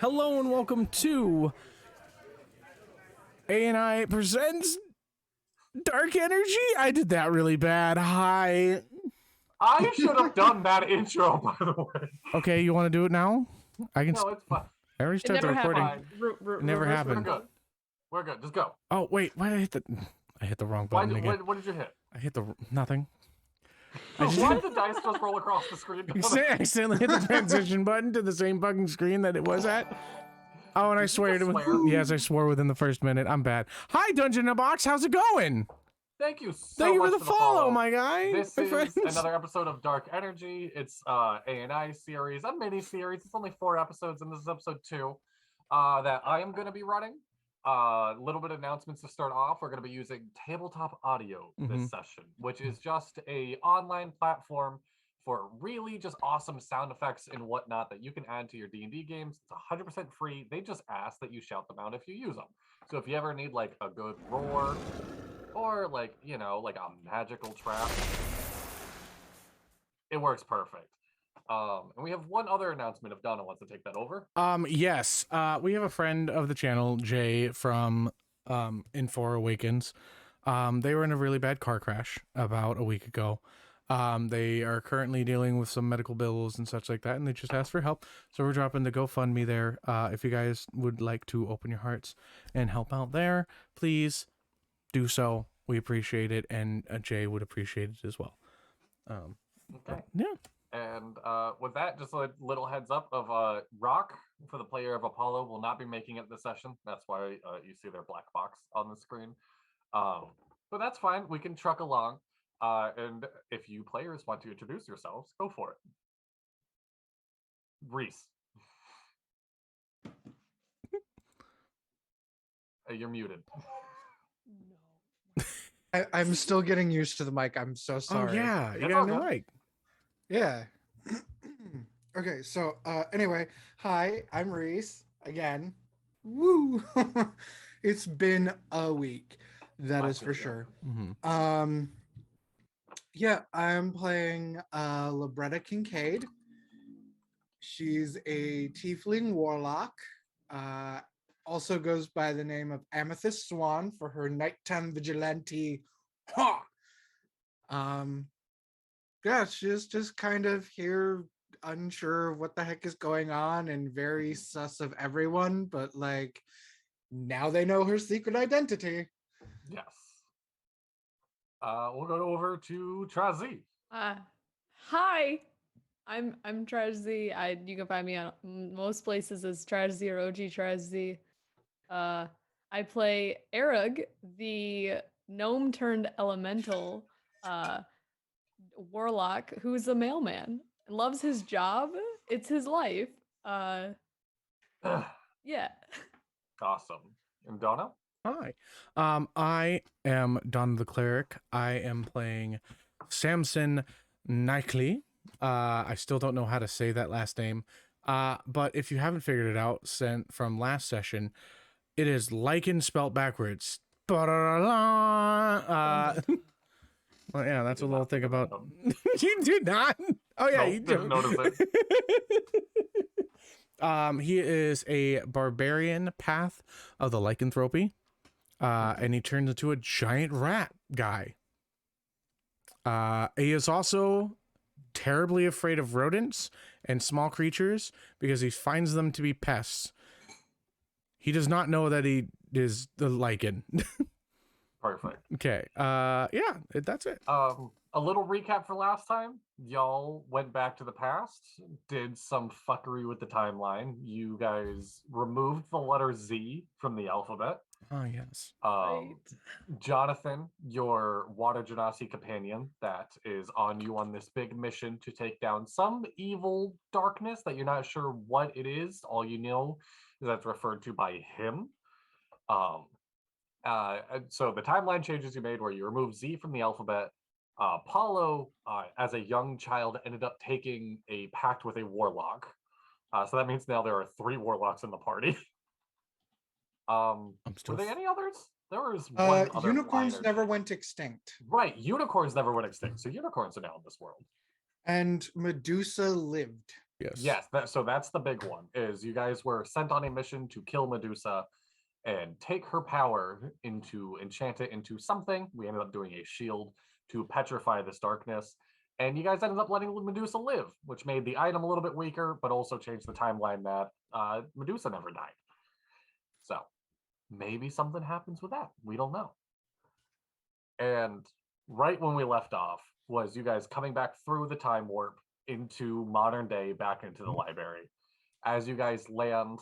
Hello and welcome to A&I Presents Dark Energy. I did that really bad. Hi. I should have done that intro, by the way. Okay, you want to do it now? I can. No, it's fine. I already started the recording. It never happened. We're good. Just go. Oh wait, why did I hit the? I hit the wrong button again. What did you hit? I hit the nothing. Why did the dice just roll across the screen? I accidentally hit the transition button to the same fucking screen that it was at. Oh, and I swear yes, I swore within the first minute. I'm bad. Hi, Dungeon in a Box. How's it going? Thank you Thank you much for the follow, my guy. This is another episode of Dark Energy. It's A&I series, a mini series. It's only 4 episodes, and this is episode 2 that I am going to be running. A little bit of announcements to start off. We're going to be using tabletop audio this session, which is just a online platform for really just awesome sound effects and whatnot that you can add to your D&D games. It's 100% free. They just ask that you shout them out if you use them. So if you ever need like a good roar or like, you know, like a magical trap, it works perfect. And we have one other announcement if Donna wants to take that over. Yes. We have a friend of the channel, Jay, from Infor Awakens. They were in a really bad car crash about a week ago. They are currently dealing with some medical bills and such like that, and they just asked for help. So we're dropping the GoFundMe there. If you guys would like to open your hearts and help out there, please do so. We appreciate it, and Jay would appreciate it as well. Okay. Yeah. And with that, just a little heads up of Rock, for the player of Apollo, will not be making it this session. That's why you see their black box on the screen. But that's fine. We can truck along. And if you players want to introduce yourselves, go for it. Reese. You're muted. No. I'm still getting used to the mic. I'm so sorry. Oh, yeah. You got a new mic. Yeah. Okay, so anyway, hi, I'm Reese again. Woo! It's been a week. That is for sure. Yeah, I'm playing Labretta Kinkade. She's a tiefling warlock. Also goes by the name of Amethyst Swan for her nighttime vigilante. Ha! Yeah, she's just kind of here, unsure of what the heck is going on and very sus of everyone, but like now they know her secret identity. Yes. We'll go over to Trazie. Hi, I'm Trazie. You can find me on most places as Trazie or OG Trazie. I play Errug, the gnome turned elemental warlock who's a mailman. Loves his job. It's his life. Yeah. Awesome. And Donna? Hi. I am Donothecleric. I am playing Samson Nikely. I still don't know how to say that last name. But if you haven't figured it out from last session, it is lichen spelt backwards. Well, yeah, that's a little thing about. You do not. Oh yeah, you didn't notice it. He is a barbarian path of the lycanthropy, and he turns into a giant rat guy. He is also terribly afraid of rodents and small creatures because he finds them to be pests. He does not know that he is the lichen. Perfect. Okay. Yeah, that's it. A little recap for last time. Y'all went back to the past, did some fuckery with the timeline. You guys removed the letter Z from the alphabet. Oh, yes. Right. Jonathan, your water genasi companion that is on you on this big mission to take down some evil darkness that you're not sure what it is. All you know is that's referred to by him. So the timeline changes you made where you removed Z from the alphabet. Paulo, as a young child, ended up taking a pact with a warlock. So that means now there are 3 warlocks in the party. Were there any others? There was one other. Unicorns never went extinct. Right, unicorns never went extinct. So unicorns are now in this world. And Medusa lived. Yes. So that's the big one. Is you guys were sent on a mission to kill Medusa and take her power enchant it into something. We ended up doing a shield to petrify this darkness. And you guys ended up letting Medusa live, which made the item a little bit weaker, but also changed the timeline that Medusa never died. So maybe something happens with that. We don't know. And right when we left off was you guys coming back through the time warp into modern day, back into the library. As you guys land,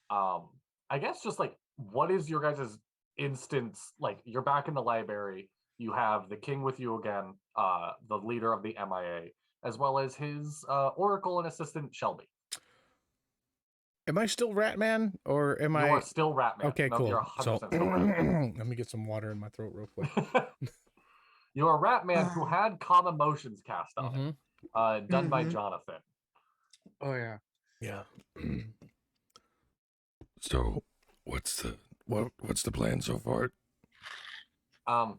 I guess just like, what is your guys' instance? Like, you're back in the library. You have the king with you again, the leader of the MIA, as well as his oracle and assistant Shelby. Am I still Ratman, or am You I? are still Ratman. Okay, No, cool. You're 100% So still Ratman. let me get some water in my throat real quick. You are Ratman who had calm emotions cast on it, done by Mhm. Jonathan. Oh yeah. Yeah. So, what's the plan so far? Are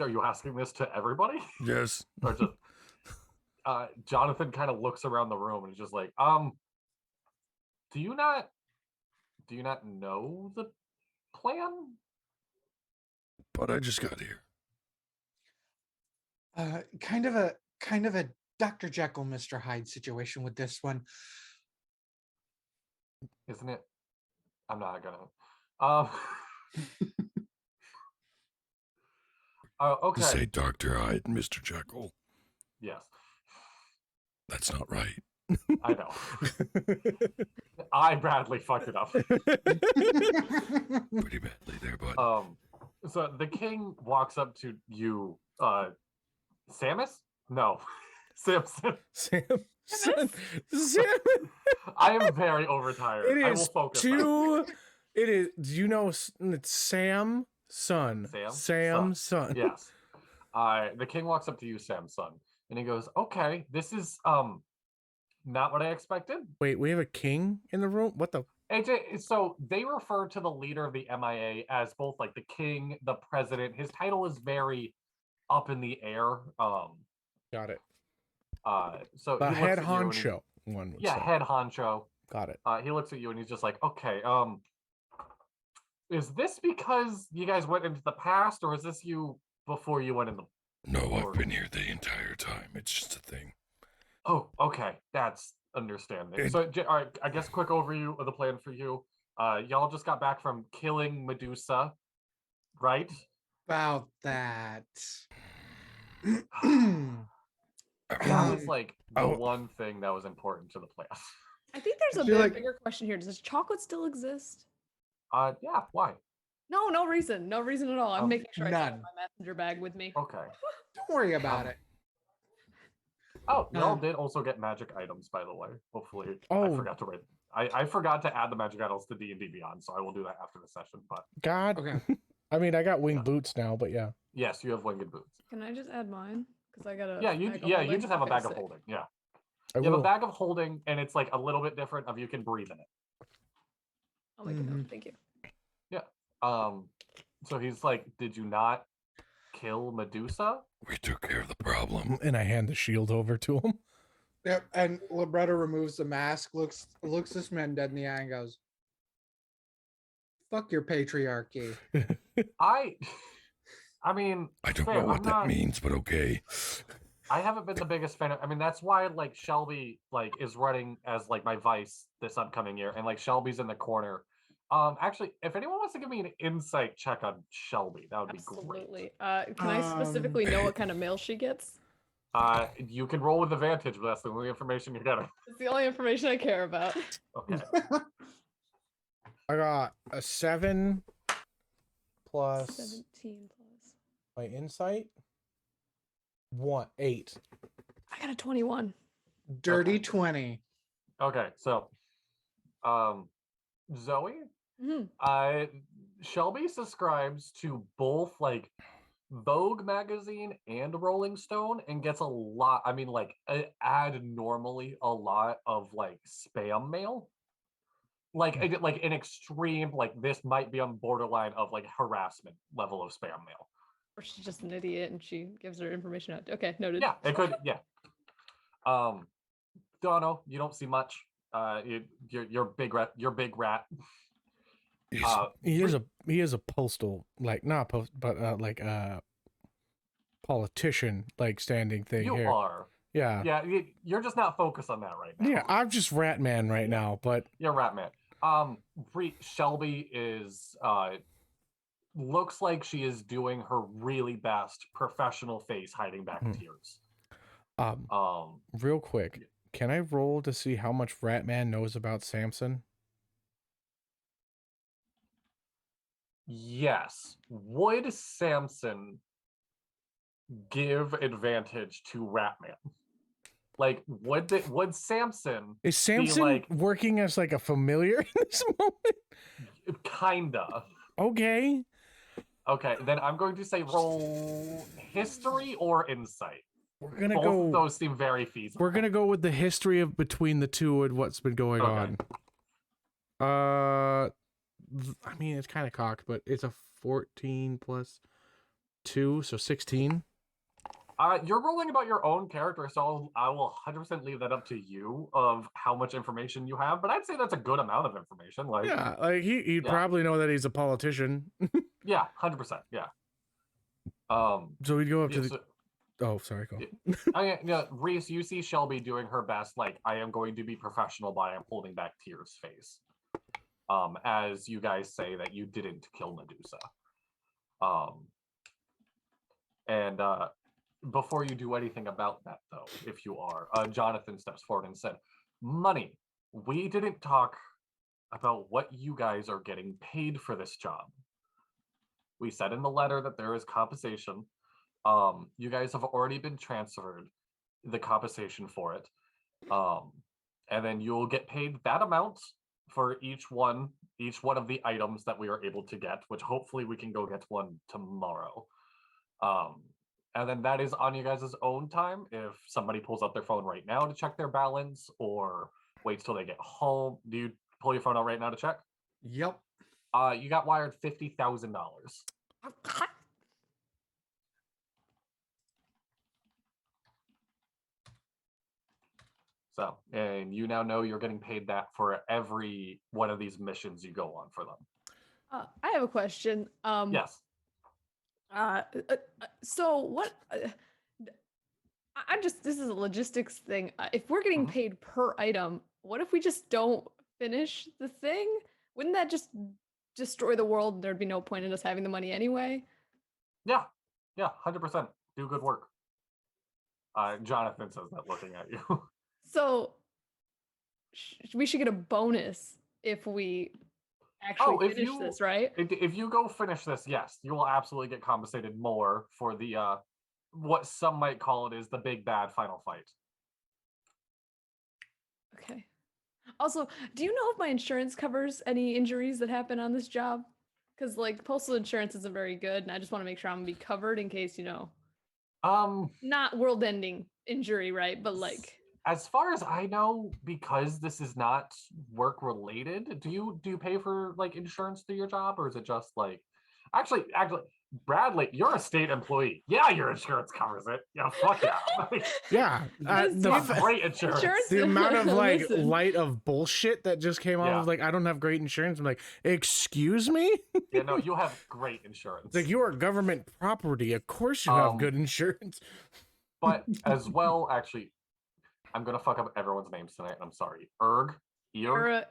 you asking this to everybody? Yes. Or just Jonathan kind of looks around the room and is just like, do you not know the plan? But I just got here. Kind of a Dr. Jekyll, Mr. Hyde situation with this one. Isn't it? I'm not gonna. Okay. To say Dr. Hyde, Mr. Jekyll. Yes, That's not right. I know. I Bradley fucked it up. Pretty badly there, bud. So the king walks up to you, Samus? No, Samson. Sam. I am very overtired. It I will is focus. two. It is. Do you know it's Sam Son? Sam Son. Yes. The king walks up to you, Samson, and he goes, "Okay, this is not what I expected." Wait, we have a king in the room. What the? AJ, so they refer to the leader of the MIA as both like the king, the president. His title is very up in the air. Got it. So The he head looks at you and honcho. One would yeah, say. head honcho. Got it. He looks at you and he's just like, okay, is this because you guys went into the past, or is this you before you went in the? No, I've been here the entire time. It's just a thing. Oh, okay, that's understanding. So, all right, I guess quick overview of the plan for you. Y'all just got back from killing Medusa, right? About that. That was like the Oh. one thing that was important to the plan. I think there's a feel like- bigger question here. Does chocolate still exist? Yeah, why? No reason. No reason at all. I'm making sure I have none. my messenger bag with me. Okay. Don't worry about it. Oh, y'all Um, did also get magic items, by the way. Hopefully, I Oh. forgot to write. I forgot to add the magic items to D&D Beyond, so I will do that after the session. But God. Okay. I mean, I got winged Yeah. boots now, but yeah. yes, you have winged boots. Can I just add mine? Because I got a Yeah, you bag of you holding? just have a Okay, bag of sick. holding. Yeah, I you have a will. bag of holding, and it's like a little bit different. Of you can breathe in it. I'll make a note. Thank you. So he's like, "Did you not kill Medusa?" We took care of the problem. And I hand the shield over to him. Yep. And Labretta removes the mask, looks this man dead in the eye, and goes, "Fuck your patriarchy." I mean, I don't fair, know what I'm that not- means, but okay. I haven't been the biggest fan of. I mean, that's why like Shelby like is running as like my vice this upcoming year, and like Shelby's in the corner. Actually, if anyone wants to give me an insight check on Shelby, that would be great. Absolutely. Can I specifically know what kind of mail she gets? You can roll with advantage, but that's the only information you're getting. It's the only information I care about. Okay. I got a 7 plus 17 plus. my insight. 8. I got a 21. Dirty Okay. 20. Okay. So, Zoe, Mhm. Shelby subscribes to both like Vogue magazine and Rolling Stone and gets a lot. I mean, like abnormally a lot of like spam mail. Like an extreme, like this might be on borderline of like harassment level of spam mail. Or she's just an idiot and she gives her information out. Okay, noted. Yeah, it could. Yeah. Dono, you don't see much. You're big rat. You're big rat. He's, He is a postal, like not post, but like politician like standing thing You here. are. Yeah. Yeah, you're just not focused on that right now. Yeah, I'm just Rat Man right now, but You're Rat Man. Shelby is looks like she is doing her really best professional face hiding back tears. real quick, can I roll to see how much Rat Man knows about Samson? Yes. Would Samson give advantage to Ratman? Like, would Samson Is Samson like working as like a familiar in this moment? kinda? Okay. Okay, then I'm going to say roll history or insight. We're gonna Both go. of those seem very feasible. We're gonna go with the history of between the two and what's been going Okay. on. I mean it's kind of cocked, but it's a 14 plus 2, so 16. You're rolling about your own character, so I will 100% leave that up to you of how much information you have. But I'd say that's a good amount of information. Like, Yeah, like he'd probably know that he's a politician. yeah, 100%. Yeah. So we'd go up to the. So, Oh, sorry, go. Reese, you see Shelby doing her best. Like, I am going to be professional, but I am holding back tears face. As you guys say that you didn't kill Medusa. And before you do anything about that, though, if you are, Jonathan steps forward and said, "Money. We didn't talk about what you guys are getting paid for this job. We said in the letter that there is compensation. You guys have already been transferred the compensation for it. And then you'll get paid that amount for each one of the items that we are able to get, which hopefully we can go get one tomorrow. And then that is on you guys' own time. If somebody pulls out their phone right now to check their balance or waits till they get home. Do you pull your phone out right now to check? Yep. You got wired $50,000. So, and you now know you're getting paid that for every one of these missions you go on for them. I have a question. Yes. So what? I'm just. This is a logistics thing. If we're getting paid per item, what if we just don't finish the thing? Wouldn't that just destroy the world? There'd be no point in us having the money anyway. Yeah. 100%. Do good work. Jonathan says that looking at you. So we should get a bonus if we actually finish this, right? If you go finish this, yes, you will absolutely get compensated more for the what some might call it is the big bad final fight. Okay. Also, do you know if my insurance covers any injuries that happen on this job? Because like postal insurance isn't very good, and I just want to make sure I'm gonna be covered in case, not world-ending injury, right? But like, as far as I know, because this is not work related, do you pay for like insurance through your job, or is it just like actually Bradley, you're a state employee. Yeah, your insurance covers it. Yeah, fuck yeah. Yeah, Great insurance. The amount of like light of bullshit that just came off of like I don't have great insurance. I'm like, excuse me? Yeah, no, you have great insurance. Like you are government property. Of course you have good insurance. But as well, actually, I'm gonna fuck up everyone's names tonight. I'm sorry. Errug. Errug.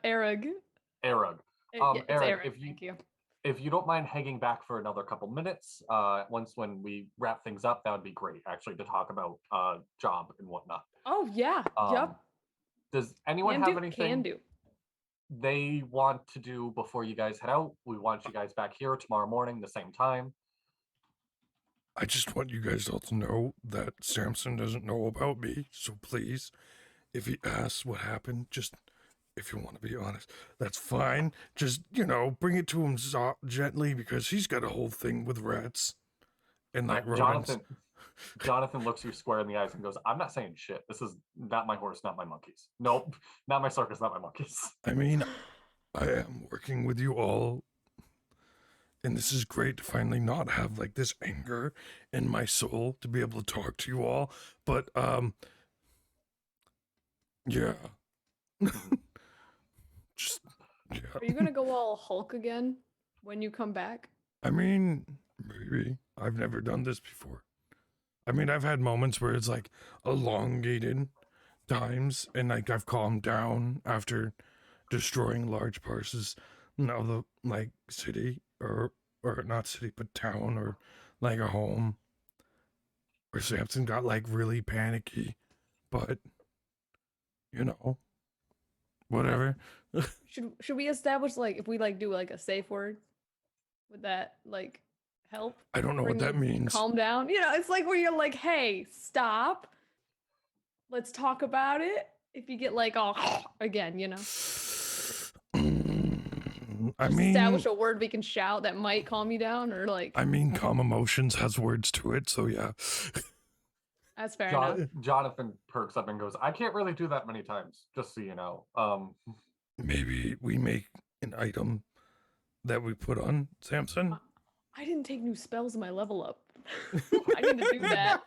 Errug. Thank you. If you don't mind hanging back for another couple minutes, when we wrap things up, that would be great, actually, to talk about job and whatnot. Oh yeah. Yep. Does anyone have anything they want to do before you guys head out? We want you guys back here tomorrow morning, the same time. I just want you guys all to know that Samson doesn't know about me, so please, if he asks what happened, just, if you want to be honest, that's fine. Just, bring it to him gently, because he's got a whole thing with rats and like rodents. Jonathan looks you square in the eyes and goes, "I'm not saying shit. This is not my horse, not my monkeys. Nope, not my circus, not my monkeys." I mean, I am working with you all, and this is great to finally not have like this anger in my soul to be able to talk to you all. But Yeah. Just, yeah. Are you gonna go all Hulk again when you come back? I mean, maybe. I've never done this before. I mean, I've had moments where it's like elongated times, and like I've calmed down after destroying large parts of the like city or not city but town or like a home. Where Samson got like really panicky, but you know, whatever. Should we establish like if we like do like a safe word? Would that like help? I don't know what Bring that you means. Calm down. You know, it's like where you're like, hey, stop. Let's talk about it. If you get like all again, you know. I Just mean, establish a word we can shout that might calm you down, or like I mean, calm emotions has words to it, so yeah. that's fair enough. Jonathan perks up and goes, I can't really do that many times, just so you know. Maybe we make an item that we put on Samson. I didn't take new spells in my level up. I need to do that.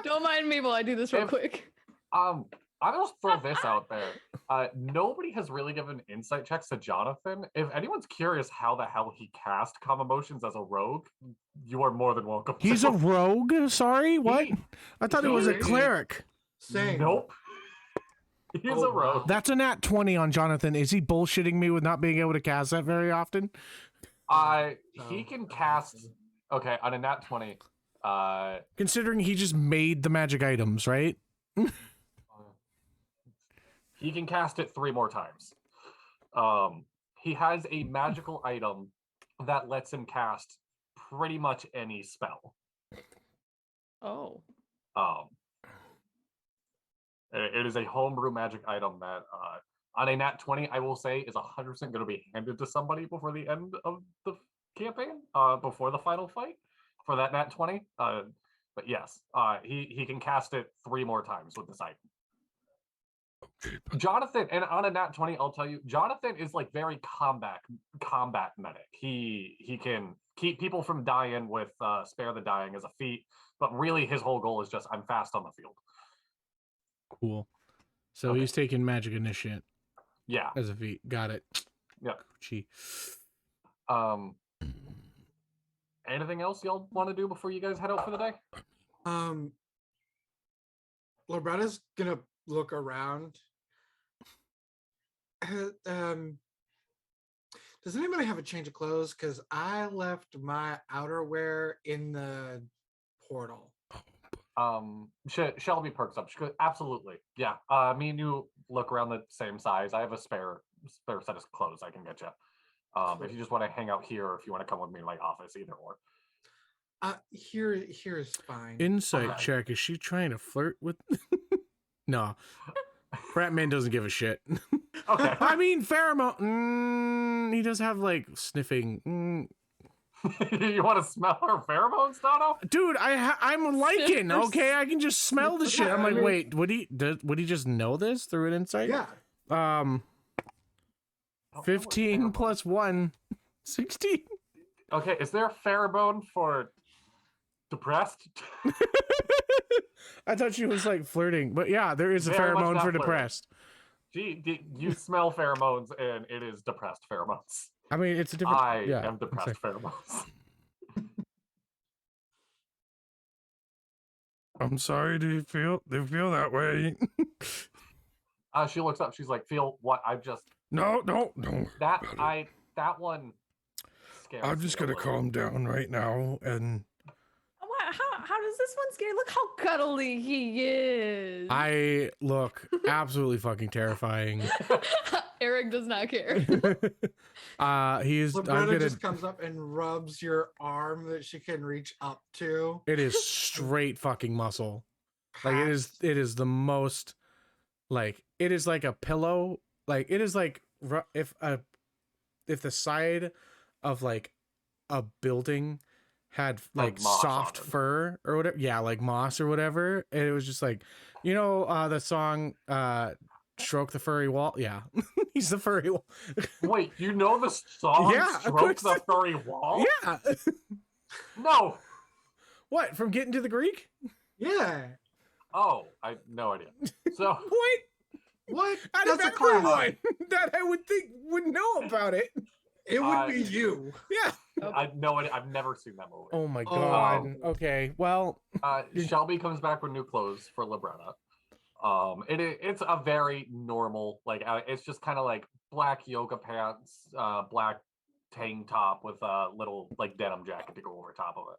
Don't mind me while I do this real quick. I'll just throw this out there. Nobody has really given insight checks to Jonathan. If anyone's curious how the hell he cast calm emotions as a rogue, you are more than welcome. He's to. a rogue? Sorry, what? I thought he was a he- cleric. Same. Nope. He's Oh, a rogue. wow. That's a nat 20 on Jonathan. Is he bullshitting me with not being able to cast that very often? He can cast. Okay, on a nat 20. Considering he just made the magic items, right? He can cast it 3 more times. He has a magical item that lets him cast pretty much any spell. Oh. It is a homebrew magic item that, on a nat 20, I will say, is 100% going to be handed to somebody before the end of the campaign, before the final fight for that nat 20. But yes, he can cast it 3 more times with this item. Jonathan, and on a nat 20, I'll tell you, Jonathan is like very combat medic. He can keep people from dying with spare the dying as a feat, but really his whole goal is just I'm fast on the field. Cool. So Okay. he's taking magic initiate Yeah. as a feat. Got it. Yeah. Gee. Anything else y'all want to do before you guys head out for the day? Labretta's gonna look around. Does anybody have a change of clothes? Because I left my outerwear in the portal. Shelby perks up. She goes, absolutely. Yeah. Me and you look around the same size. I have a spare set of clothes I can get you. If you just want to hang out here, or if you want to come with me to my office, either or. Here is fine. Insight Okay. check. Is she trying to flirt with? No. Bratman doesn't give a shit. Okay. I mean, pheromone. He does have like sniffing. You want to smell her pheromones, Dono? Dude, I'm liking. Sniffers. Okay, I can just smell the shit. I'm I like, mean- wait, would he just know this through an insight? Yeah. 15 plus 1, 16. Okay, is there a pheromone for depressed? I thought she was like flirting, but yeah, there is a Very much pheromone not for flirting. depressed. You smell pheromones, and it is depressed pheromones. I mean, it's a different. I yeah, am depressed pheromones. I'm sorry. Do you feel that way? She looks up. She's like, "Feel what? I've just No, don't worry that about it. that one scares I'm just me a gonna little. calm down right now, and How does this one scare? Look how cuddly he is. I look absolutely fucking terrifying. Errug does not care. He's. I'm Labretta gonna. just comes up and rubs your arm that she can reach up to. It is straight fucking muscle. Like it is. Pats. It is the most. Like it is like a pillow. Like it is like if the side of like a building had like moss on soft it. fur or whatever. Yeah, like moss or whatever. And it was just like, you know, the song Stroke the Furry Wall. Yeah. He's the furry wall. Wait, you know the song Yeah, of "Stroke course. the Furry Wall"? Yeah. No. What? From Getting to the Greek? Yeah. Oh, I no idea. So What? What? Out of That's a class. everyone that I would think would know about it. It would be you. Yeah. I've never seen that movie. Oh my Oh. god. Okay. Well, Shelby comes back with new clothes for Labretta. It's a very normal, like it's just kind of like black yoga pants, black tank top with a little like denim jacket to go over top of it.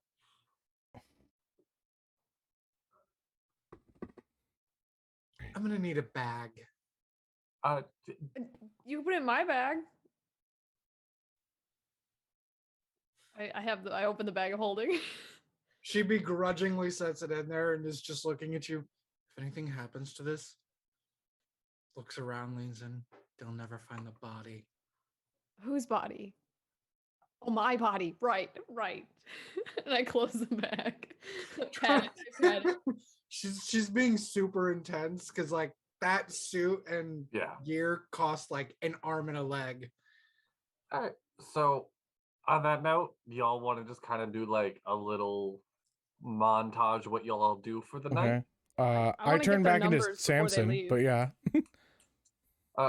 I'm gonna need a bag. You can put it in my bag. I open the bag of holding. She begrudgingly sets it in there and is just looking at you. If anything happens to this, looks around, leans in. They'll never find the body. Whose body? Oh, my body. Right. And I close the bag. Pat it. She's being super intense because like that suit and gear cost like an arm and a leg. All right. So on that note, y'all want to just kind of do like a little montage of what y'all all do for the night? I turn back into Samson, but yeah.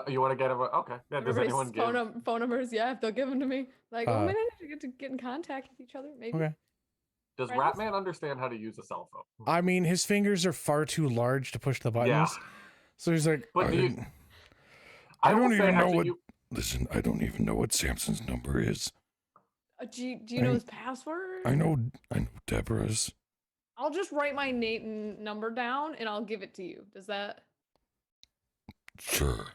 You want to get him? Okay. Yeah. Does anyone give phone numbers? Yeah, if they'll give them to me. Like, maybe I have to get in contact with each other. Maybe. Okay. Does Ratman understand how to use a cell phone? I mean, his fingers are far too large to push the buttons. Yeah. So he's like, But I don't even know what. Listen, I don't even know what Samson's number is. Do you know his password? I know Deborah's. I'll just write my name and number down, and I'll give it to you. Does that? Sure.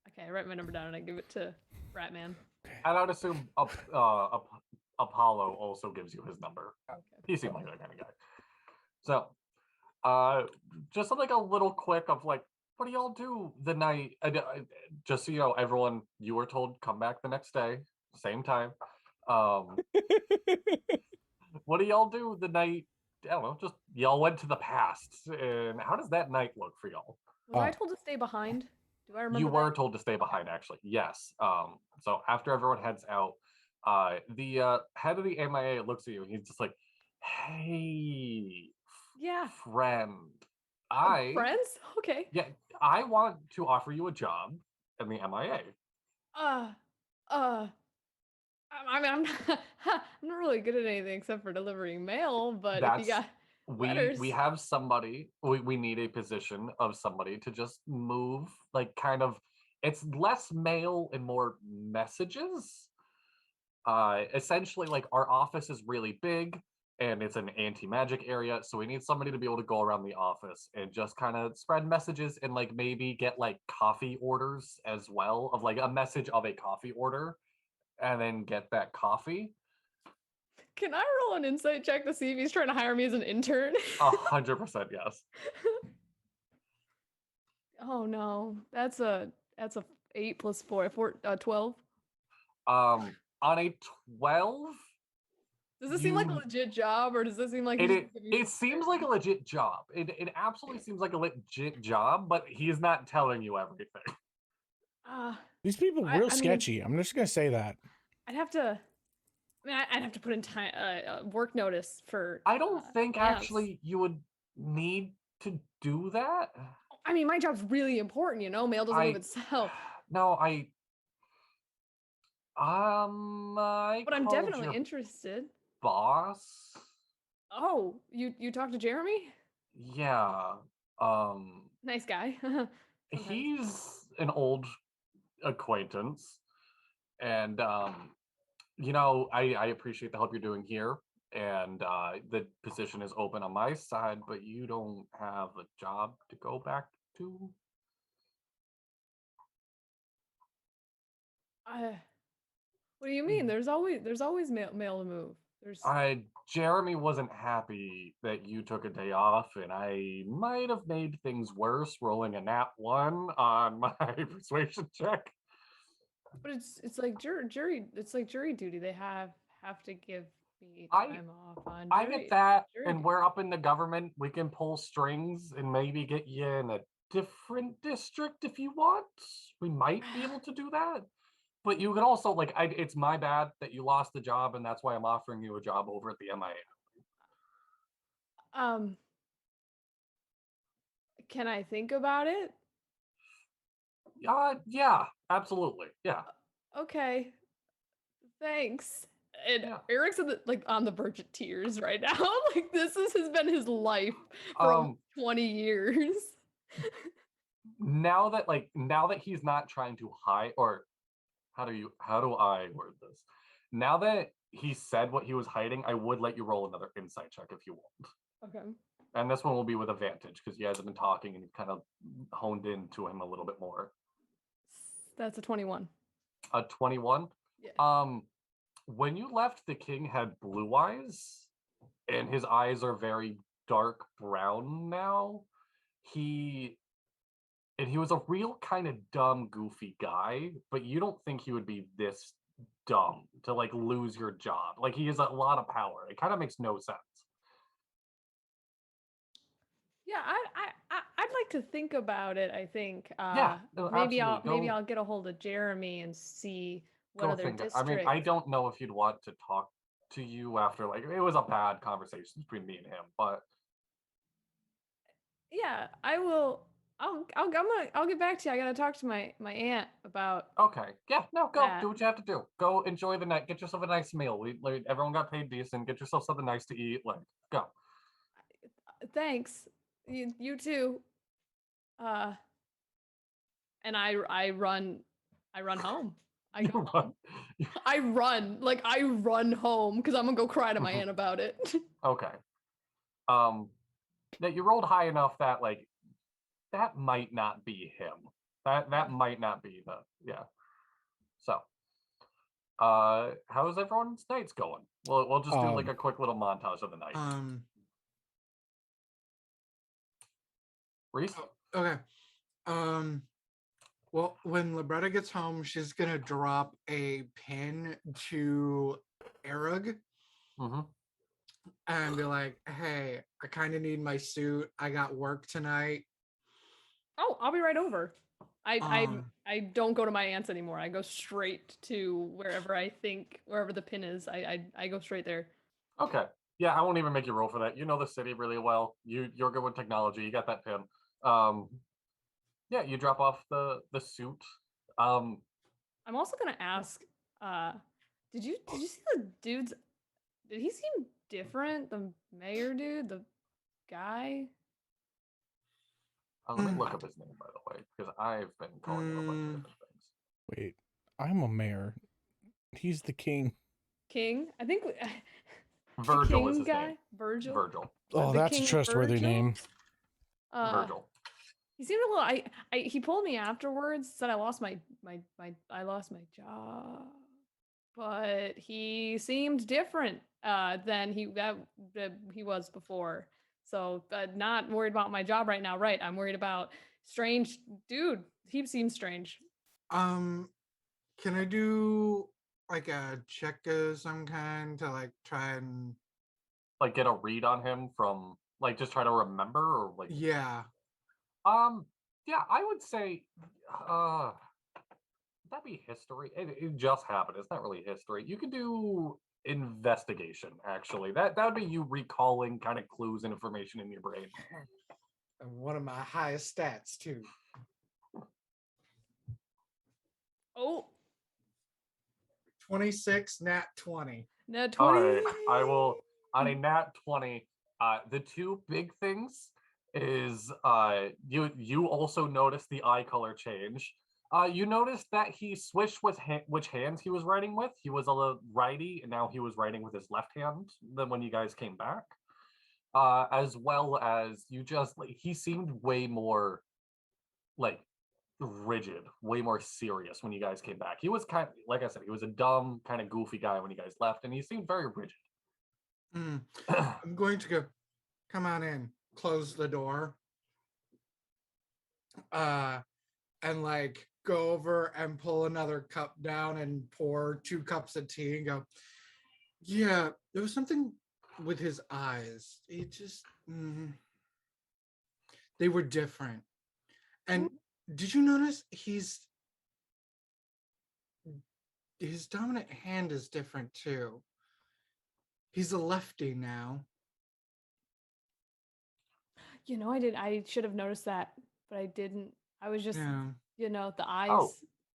Okay, I write my number down and I give it to Ratman. And I would assume Apollo also gives you his number. Okay. He seemed like that kind of guy. So, just like a little quick of like, what do y'all do the night? Just so you know, everyone, you were told come back the next day, same time. What do y'all do the night? I don't know. Just y'all went to the past, and how does that night look for y'all? Was I told to stay behind? Do I remember? You were told to stay behind, actually. Yes. So after everyone heads out, the head of the MIA looks at you and he's just like, "Hey, friend, friends? Okay. Yeah, I want to offer you a job in the MIA." I mean, I'm not really good at anything except for delivering mail, but if you got letters. We have somebody, we need a position of somebody to just move, like kind of, it's less mail and more messages. Essentially, like our office is really big and it's an anti-magic area, so we need somebody to be able to go around the office and just kind of spread messages and like maybe get like coffee orders as well, of like a message of a coffee order, and then get that coffee. Can I roll an insight check to see if he's trying to hire me as an intern? 100% yes. Oh no, that's a 8 plus 4, 12. On a 12. Does this seem like a legit job, or does this seem like it seems like a legit job? It absolutely seems like a legit job, but he's not telling you everything. These people are real sketchy. I'm just gonna say that. I'd have to put in time work notice for. I don't think actually you would need to do that. I mean, my job's really important, you know. Mail doesn't move itself. No, but I'm definitely interested. Boss. Oh, you talked to Jeremy? Yeah. Nice guy. He's an old acquaintance, and you know, I appreciate the help you're doing here, and the position is open on my side, but you don't have a job to go back to. What do you mean? There's always mail to move. Jeremy wasn't happy that you took a day off, and I might have made things worse rolling a nat 1 on my persuasion check. But it's like jury duty. They have to give me time off on jury. I get that, and we're up in the government. We can pull strings and maybe get you in a different district if you want. We might be able to do that. But you could also, like, it's my bad that you lost the job, and that's why I'm offering you a job over at the MIA. Can I think about it? Yeah, absolutely. Yeah. Okay. Thanks. And Yeah. Eric's on the verge of tears right now. Like has been his life for Um, almost 20 years. now that he's not trying to hide, or how do I word this? Now that he said what he was hiding, I would let you roll another insight check if you want. Okay. And this one will be with advantage because you guys have been talking and you've kind of honed into him a little bit more. That's a 21. A 21? Yeah. When you left, the king had blue eyes, and his eyes are very dark brown now. He was a real kind of dumb, goofy guy, but you don't think he would be this dumb to like lose your job. Like he has a lot of power. It kind of makes no sense. Yeah, I'd like to think about it. I think Yeah, no, maybe absolutely. I'll get a hold of Jeremy and see what Go other think. districts. I mean, I don't know if he'd want to talk to you after like it was a bad conversation between me and him, but yeah, I will. I'll get back to you. I gotta talk to my aunt about. okay. Yeah, no, go that. do what you have to do. Go enjoy the night. Get yourself a nice meal. Everyone got paid decent. Get yourself something nice to eat. Like, go. Thanks. You too. And I run home. I You go run. I run home because I'm gonna go cry to my aunt about it. Okay. That you rolled high enough that like that might not be him. That might not be the yeah. So, how's everyone's nights going? We'll just do like a quick little montage of the night. Reese? Okay. Well, when Labretta gets home, she's gonna drop a pin to Errug and be like, "Hey, I kind of need my suit. I got work tonight." Oh, I'll be right over. I don't go to my aunt's anymore. I go straight to wherever the pin is. I go straight there. Okay. Yeah, I won't even make you roll for that. You know the city really well. You're good with technology. You got that pin. Yeah, you drop off the suit. I'm also gonna ask, did you see the dude's? Did he seem different? The mayor dude, the guy. Let me look up his name, by the way, because I've been calling him a bunch of different things. Wait, I'm a mayor. He's the king. King? I think Virgil is his name. Virgil. Oh, that's a trustworthy name. Virgil. He seemed a little. He pulled me afterwards. Said I lost my job, but he seemed different than he was before. So not worried about my job right now. Right, I'm worried about strange dude. He seems strange. Can I do like a check of some kind to like try and like get a read on him from like just try to remember or like yeah. Yeah, I would say that'd be history. It just happened. It's not really history. You can do investigation actually. That would be you recalling kind of clues and information in your brain. And one of my highest stats too. Oh. 26 nat 20. Nat 20. All right, I will on a nat 20. The two big things is you also notice the eye color change. You noticed that he switched with which hands he was writing with. He was a righty, and now he was writing with his left hand. Than when you guys came back, as well as you just like he seemed way more like rigid, way more serious when you guys came back. He was kind of like I said, he was a dumb, kind of goofy guy when you guys left, and he seemed very rigid. I'm going to go. Come on in. Close the door. And like go over and pull another cup down and pour 2 cups of tea and go, yeah, there was something with his eyes. It just, they were different. And did you notice his dominant hand is different too? He's a lefty now. You know, I should have noticed that, but I didn't. I was just You know, the eyes Oh,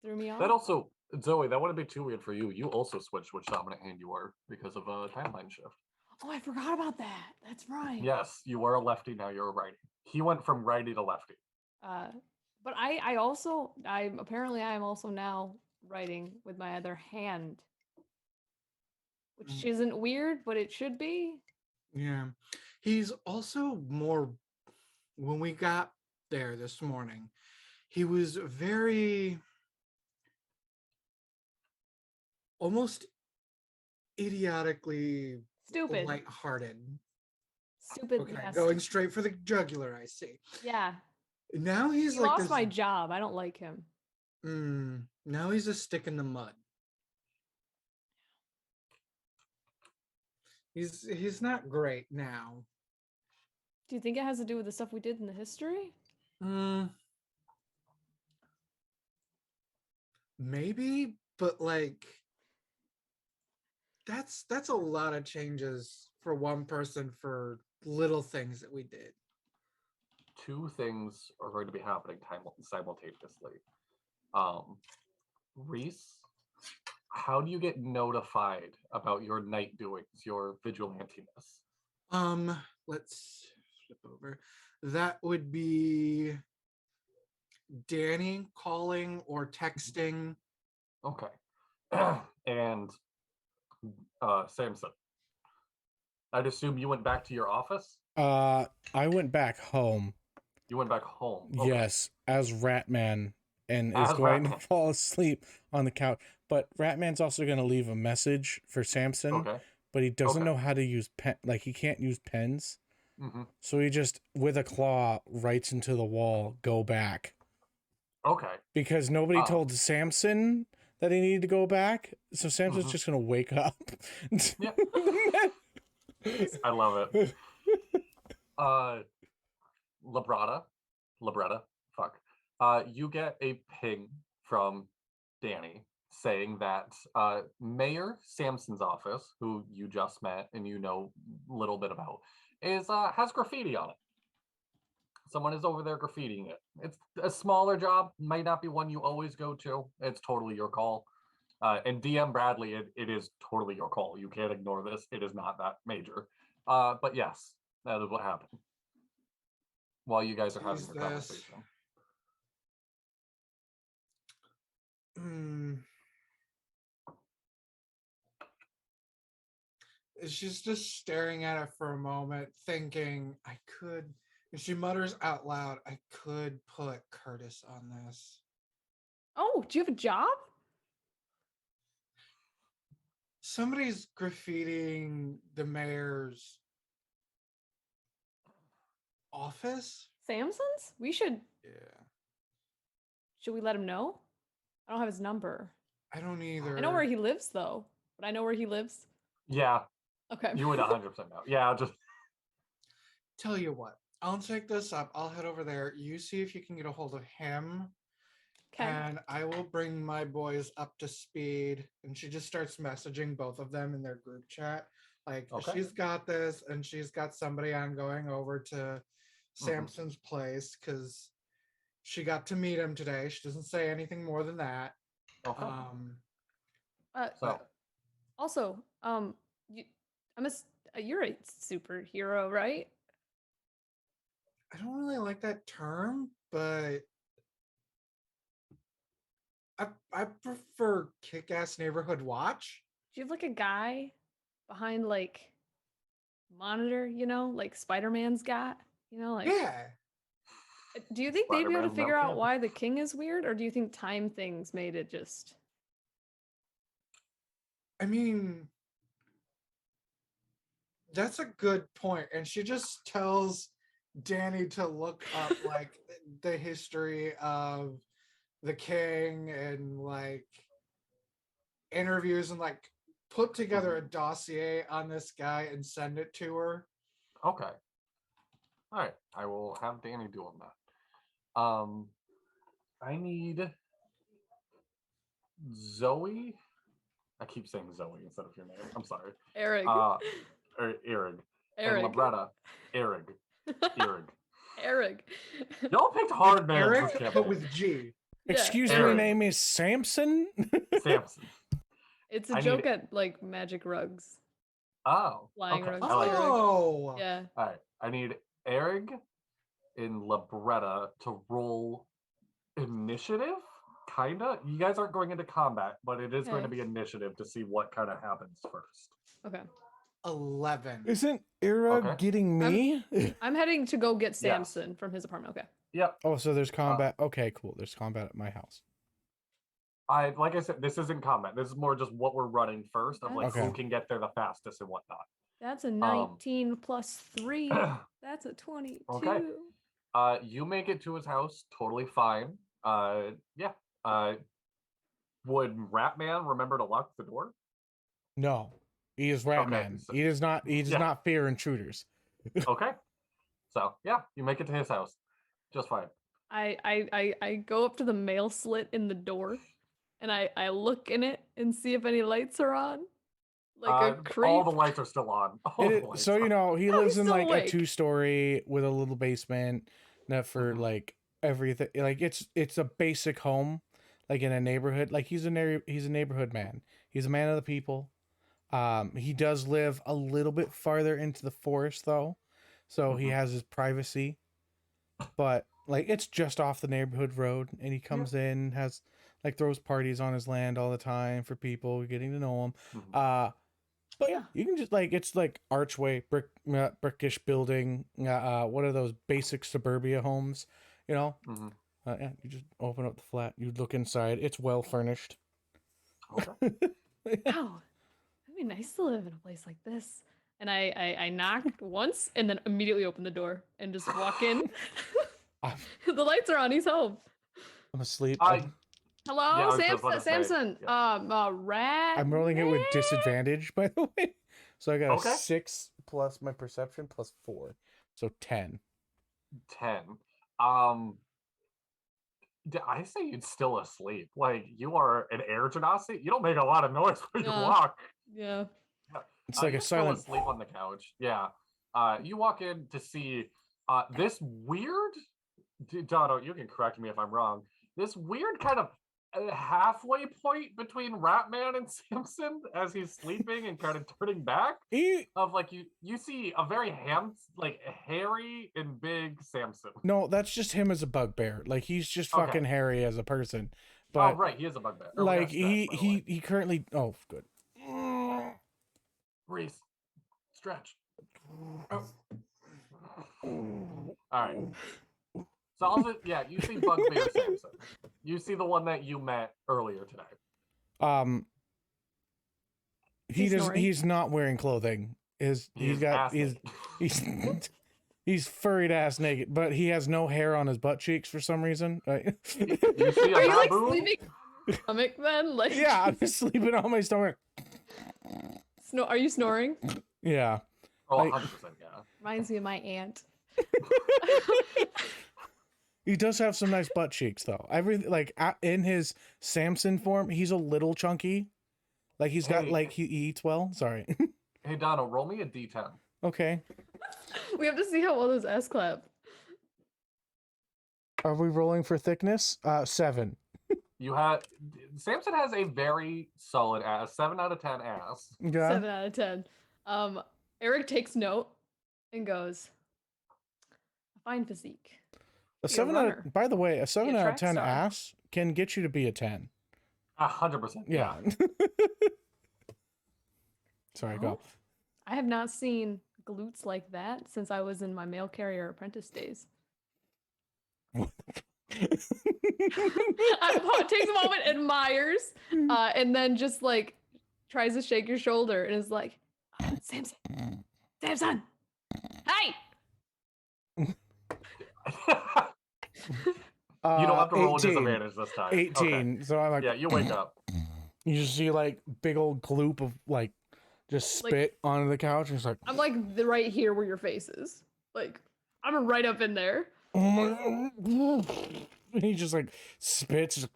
threw me off. That also, Zoe, that wouldn't be too weird for you. You also switched which dominant hand you were because of a timeline shift. Oh, I forgot about that. That's right. Yes, you were a lefty, now you're a righty. He went from righty to lefty. But I also I am also now writing with my other hand, which isn't weird, but it should be. Yeah. He's also more, when we got there this morning, he was very almost idiotically Stupid. lighthearted. Stupid. Okay, Yeah, going straight for the jugular, I see. Yeah. Now he's He like lost this. my job. I don't like him. Now he's a stick in the mud. He's not great now. Do you think it has to do with the stuff we did in the history? Maybe, but like that's a lot of changes for one person for little things that we did. Two things are going to be happening simultaneously. Reese, how do you get notified about your night doings, your vigilantiness? Let's flip over. That would be Danny calling or texting. Okay. And Samson, I'd assume you went back to your office? I went back home. You went back home? Okay. Yes, as Ratman, and is As going to Ratman. fall asleep on the couch. But Ratman's also going to leave a message for Samson, Okay. but he doesn't Okay. know how to use pen. Like, he can't use pens. Mm-hmm. So he just, with a claw, writes into the wall, "Go back." Okay. Because nobody told Samson that he needed to go back. So Samson's just going to wake up. Yeah. I love it. Labretta, fuck. You get a ping from Danny saying that Mayor Samson's office, who you just met and you know a little bit about, has graffiti on it. Someone is over there graffitiing it. It's a smaller job, might not be one you always go to. It's totally your call. And DM Bradley, it is totally your call. You can't ignore this. It is not that major. But yes, that is what happened while you guys are having your conversation. She's just staring at it for a moment, thinking, I could. And she mutters out loud, I could put Curtis on this. Oh, do you have a job? Somebody's graffitiing the mayor's office. Samson's? We should. Yeah. Should we let him know? I don't have his number. I don't either. I know where he lives, though. But I know where he lives. Yeah. Okay. You would 100% know. Yeah, just tell you what. I'll check this up. I'll head over there. You see if you can get a hold of him. Okay. And I will bring my boys up to speed. And she just starts messaging both of them in their group chat. Like, she's got this, and she's got somebody on going over to Samson's place because she got to meet him today. She doesn't say anything more than that. okay. Also, you're a superhero, right? I don't really like that term, but I prefer Kick-Ass Neighborhood Watch. Do you have like a guy behind like monitor, you know, like Spider-Man's got, you know, like Yeah. Do you think they'd be able to Spider-Man's figure no out kid. why the king is weird, or do you think time things made it just? I mean, that's a good point. And she just tells Danny to look up like the history of the king and like interviews and like put together a dossier on this guy and send it to her. Okay. All right. I will have Danny doing that. I need Zoe. I keep saying Zoe instead of your name. I'm sorry. Errug. Errug. Errug. And Labretta. Errug. Errug. Y'all picked hard names. Eric, this but campaign. with G. Excuse me, Errug. your name is Samson? Samson. It's a I joke need- at like magic rugs. Oh. Flying okay. rugs. I like it. Oh. Yeah. All right. I need Errug and Labretta to roll initiative. Kinda. You guys aren't going into combat, but it is going to Okay. be initiative to see what kind of happens first. Okay. 11. Isn't Errug Okay. getting me? I'm heading to go get Samson from his apartment. Okay. Yep. Oh, so there's combat. Okay, cool. There's combat at my house. Like I said, this isn't combat. This is more just what we're running first of like Okay. who can get there the fastest and whatnot. That's a 19 plus 3. That's a 22. Okay. You make it to his house totally fine. Yeah. Would Ratman remember to lock the door? No, he is Ratman. so- He does not. He does Yeah. not fear intruders. Okay. So yeah, you make it to his house. Just fine. I go up to the mail slit in the door and I look in it and see if any lights are on. Like a creep. All the lights are still on. All the lights So are you on. know he Oh, lives he's in still like awake. a 2-story with a little basement. Not for Mhm. like everything. Like it's a basic home, like in a neighborhood. Like he's a neighborhood man. He's a man of the people. He does live a little bit farther into the forest though, so he Mhm. has his privacy. But like it's just off the neighborhood road, and he comes in, has like throws parties on his land all the time for people getting to know him. Mhm. But yeah, you can just like it's like archway, brickish building. What are those basic suburbia homes? You know, Mhm. yeah. You just open up the flat, you look inside. It's well furnished. Okay. Wow. It'd be nice to live in a place like this. And I knocked once and then immediately open the door and just walk in. I'm, The lights are on. He's home. I'm asleep. I I'm, Hello, I was just Samson. gonna say, Samson. Rat. I'm rolling it with disadvantage, by the way. So I got Okay. a 6 plus my perception plus 4, so 10. 10. I say you'd still asleep. Like you are an air genasi. You don't make a lot of noise when you Yeah. walk. Yeah. It's like You're a still silent. asleep on the couch. Yeah. You walk in to see this weird. Dono, you can correct me if I'm wrong. This weird kind of halfway point between Ratman and Samson as he's sleeping and kind of turning back. Of like you see a very hairy and big Samson. No, that's just him as a bugbear. Like he's just Okay. fucking hairy as a person. Oh But right, he is a bugbear. Oh, like that's stretch, by the way. he currently. Oh, good. Reese, stretch. Oh. All right. So also, yeah, you see Bugbear Samson. You see the one that you met earlier today. He He's does. snoring. He's not wearing clothing. He's got. ass naked. He's he's furried ass naked, but he has no hair on his butt cheeks for some reason. Right? You see a Are you like baboon? sleeping on your stomach then? Like Yeah, I'm just sleeping on my stomach. Are you snoring? Yeah. Oh, like- 100%, yeah. Reminds me of my aunt. He does have some nice butt cheeks though. In his Samson form, he's a little chunky. Like he's got Hey. like he eats well. Sorry. Hey, Dono, roll me a d10. Okay. We have to see how well those ass clap. Are we rolling for thickness? 7. Samson has a very solid ass, 7 out of 10 ass. Yeah. 7 out of 10. Eric takes note and goes, a fine physique. A Be a 7 out runner. of, by the way, a 7 out of track 10 star. ass can get you to be a 10. 100%. Yeah. Sorry, go. Well, I have not seen glutes like that since I was in my mail carrier apprentice days. Takes a moment, admires, and then just like tries to shake your shoulder and is like, Samson, Samson, hey! You don't have to roll a 18. disadvantage this time. 18. Okay. So I'm like, Yeah, you wake up. you just see like big old gloop of like just Like- spit onto the couch. And it's like, I'm like right here where your face is. Like, I'm right up in there. oh my. And he just like spits. Just,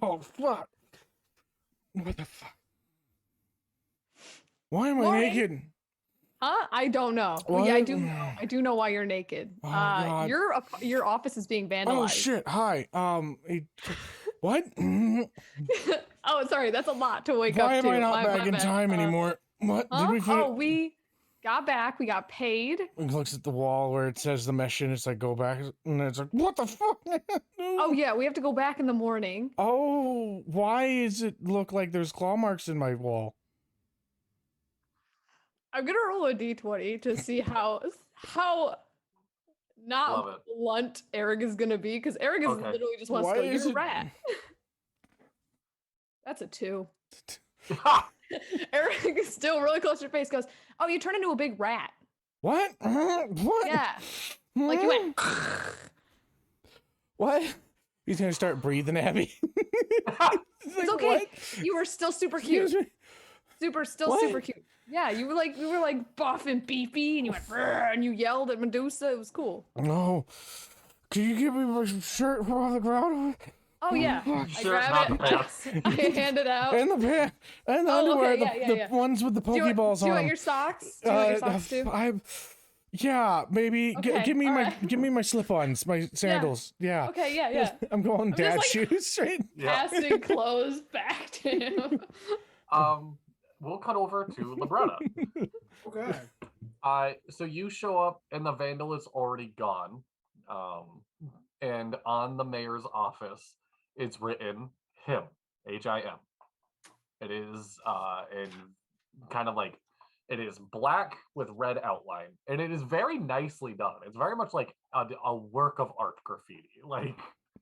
oh, fuck. What the fuck? Why am I Why? naked? Huh? I don't know. Well, yeah, I What? do know. I do know why you're naked. Oh, God. Your office is being vandalized. Oh shit! Hi. What? Oh, sorry, that's a lot to wake Why up am to. I not back in bad. time anymore? What? Huh? Did we finish? Oh, we got back. We got paid. He looks at the wall where it says the mission. It's like, go back. And it's like, what the fuck? Oh yeah, we have to go back in the morning. Oh, why does it look like there's claw marks in my wall? I'm gonna roll a d20 to see how Love not it. blunt Errug is gonna be, because Errug is Okay. literally just wants Why to go, is you're a it- rat. That's a 2. Errug is still really close to your face, goes, oh, you turned into a big rat. What? What? Yeah. Like you went. What? He's gonna start breathing at me. It's okay. You were still super cute. Super cute. Yeah, you were like buff and beefy, and you went "Brr," and you yelled at Medusa. It was cool. No. Can you give me my shirt from off the ground? Oh yeah, I Shirt, not the grab pants. it. I hand it out. And the pant and the Oh, underwear, okay, the yeah. ones with the Do you want- pokeballs do you on want them. your socks? Do you want your socks too? Yeah, maybe Okay, give me my alright. give me my slip-ons, my sandals. Yeah. Okay, yeah. I'm going I'm just, dad like, shoes straight. Yeah. Passing clothes back to him. We'll cut over to Labretta. Okay. So you show up and the vandal is already gone. And on the mayor's office, it's written him, H-I-M. It is in kind of like, it is black with red outline, and it is very nicely done. It's very much like a work of art graffiti. Like,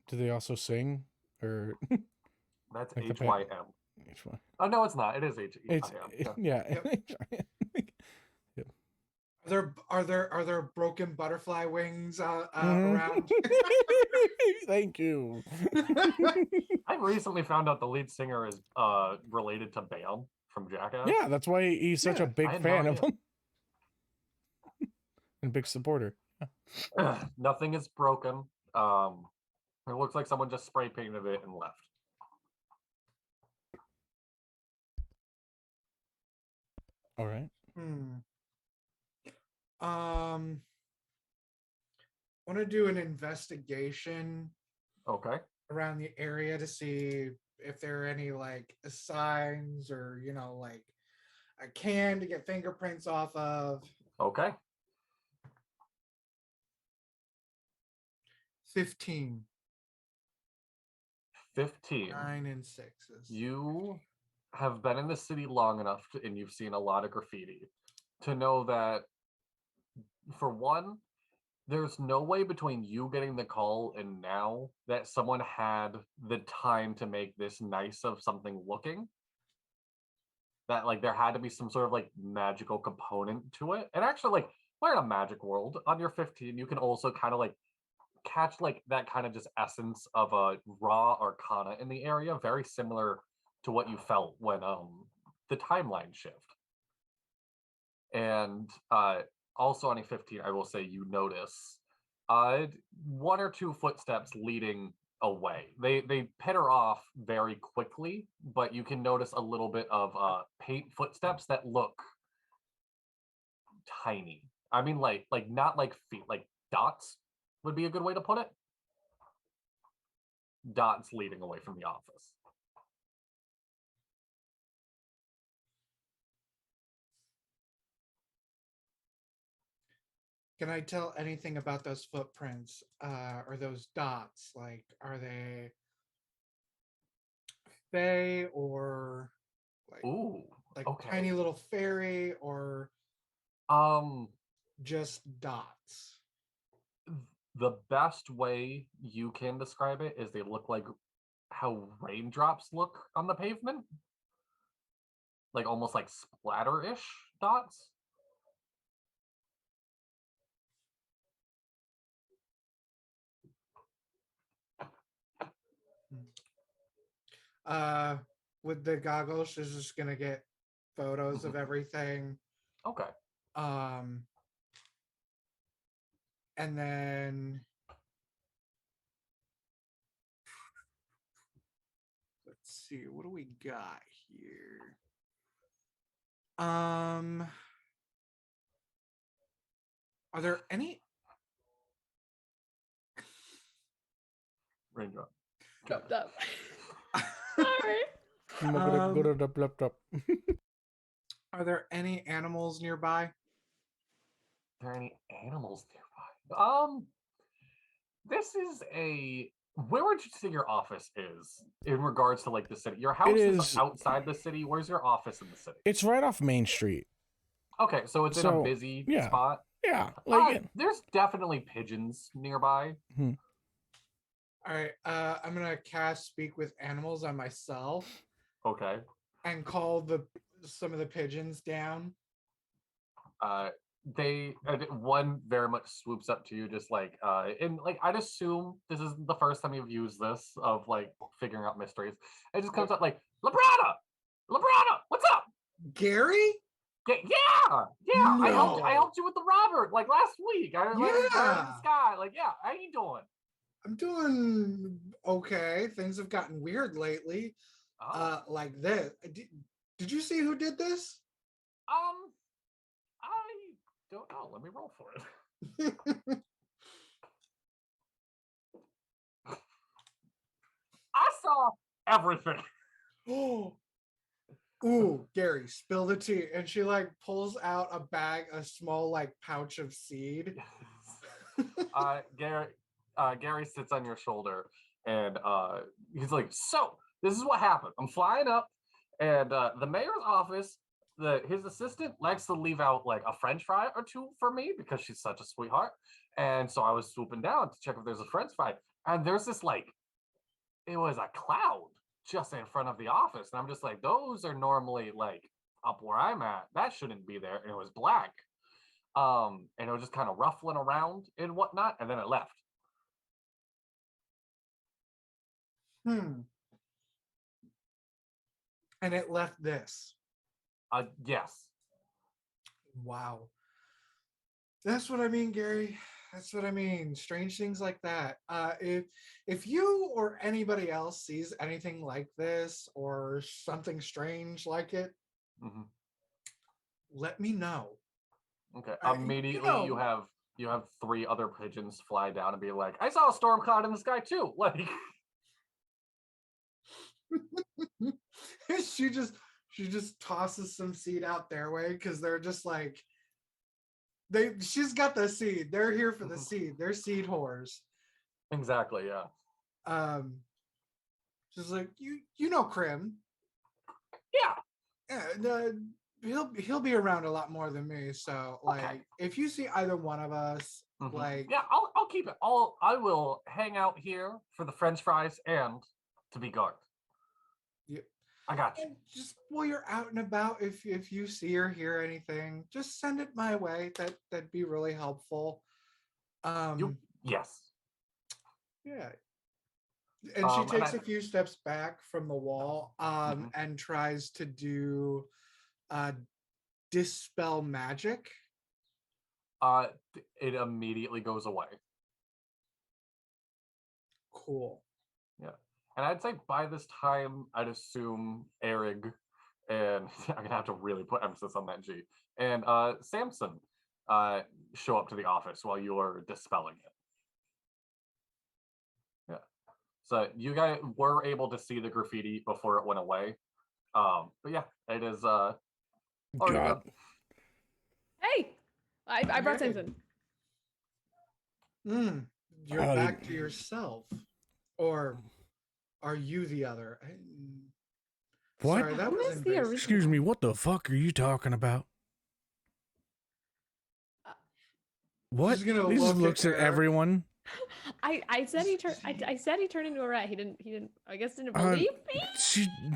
Do they also sing or that's Like the pa- H-Y-M. H1? Oh, no, it's not. It is It's H-E-I-M. yeah. Are there broken butterfly wings Mhm. around? Thank you. I recently found out the lead singer is related to Bam from Jackass. Yeah, that's why he's such a Yeah, I big had no fan of idea. him and big supporter. Nothing is broken. It looks like someone just spray painted it and left. All right. Want to do an investigation Okay. around the area to see if there are any like signs or like a can to get fingerprints off of. Okay. 15. 15. 9 and 6s. You have been in the city long enough and you've seen a lot of graffiti to know that, for one, there's no way between you getting the call and now that someone had the time to make this nice of something looking. That, like, there had to be some sort of like magical component to it. And actually, like, we're in a magic world. On your 15, you can also kind of like catch like that kind of just essence of a raw arcana in the area, very similar to what you felt when the timeline shift. And also on a 15, I will say you notice 1 or 2 footsteps leading away. They pitter off very quickly, but you can notice a little bit of paint footsteps that look tiny. I mean, like not like feet, like dots would be a good way to put it. Dots leading away from the office. Can I tell anything about those footprints or those dots? Like, are they fae or Ooh, like okay. tiny little fairy or just dots? The best way you can describe it is they look like how raindrops look on the pavement. Like almost like splatter-ish dots. With the goggles, she's just gonna get photos of everything. Okay. And then let's see, what do we got here? Are there any Raindrop. Dropped up. Sorry. Are there any animals nearby? Are there any animals nearby? This is a. Where would you say your office is in regards to like the city? Your house is outside the city. Where's your office in the city? It's right off Main Street. Okay, so it's in a busy spot. Yeah, there's definitely pigeons nearby. All right, I'm gonna cast Speak with Animals on myself. Okay. And call some of the pigeons down. One very much swoops up to you, just like and like I'd assume this is the first time you've used this of like figuring out mysteries. It just comes up like Labretta, what's up? Gary? Yeah. No. I helped you with the Robert like last week. I in the sky. Like, yeah, how you doing? I'm doing okay. Things have gotten weird lately. Like this. Did you see who did this? I don't know. Let me roll for it. I saw everything. Ooh, Gary, spill the tea. And she like pulls out a small like pouch of seed. Gary sits on your shoulder and he's like, so this is what happened. I'm flying up and the mayor's office, his assistant likes to leave out like a French fry or two for me because she's such a sweetheart. And so I was swooping down to check if there's a French fry. And there's this like, it was a cloud just in front of the office. And I'm just like, those are normally like up where I'm at. That shouldn't be there. And it was black. And it was just kind of ruffling around and whatnot. And then it left. And it left this. Yes. Wow. That's what I mean, Gary. That's what I mean. Strange things like that. If you or anybody else sees anything like this or something strange like it, let me know. Okay. Immediately, you have 3 other pigeons fly down and be like, I saw a storm cloud in the sky too. Like, she just tosses some seed out their way because they're just like she's got the seed. They're here for the seed. They're seed whores. Exactly, yeah. She's like, you know Krim. Yeah. He'll be around a lot more than me. So like if you see either one of us, like yeah, I'll keep it. I will hang out here for the French fries and to be guard. Yeah. I got you. And just while you're out and about, if you see or hear anything, just send it my way. That'd be really helpful. Yes. Yeah. And she takes a few steps back from the wall and tries to do dispel magic. It immediately goes away. Cool. Yeah. And I'd say by this time, I'd assume Errug, and I'm going to have to really put emphasis on that G, and Samson show up to the office while you're dispelling it. Yeah. So you guys were able to see the graffiti before it went away. But yeah, it is... God. Hey! I brought Samson. You're back to yourself. Or... are you the other? What? Sorry, that was invasive. Excuse me, what the fuck are you talking about? What? He just looks at everyone. I said he turned into a rat. He didn't I guess didn't believe me?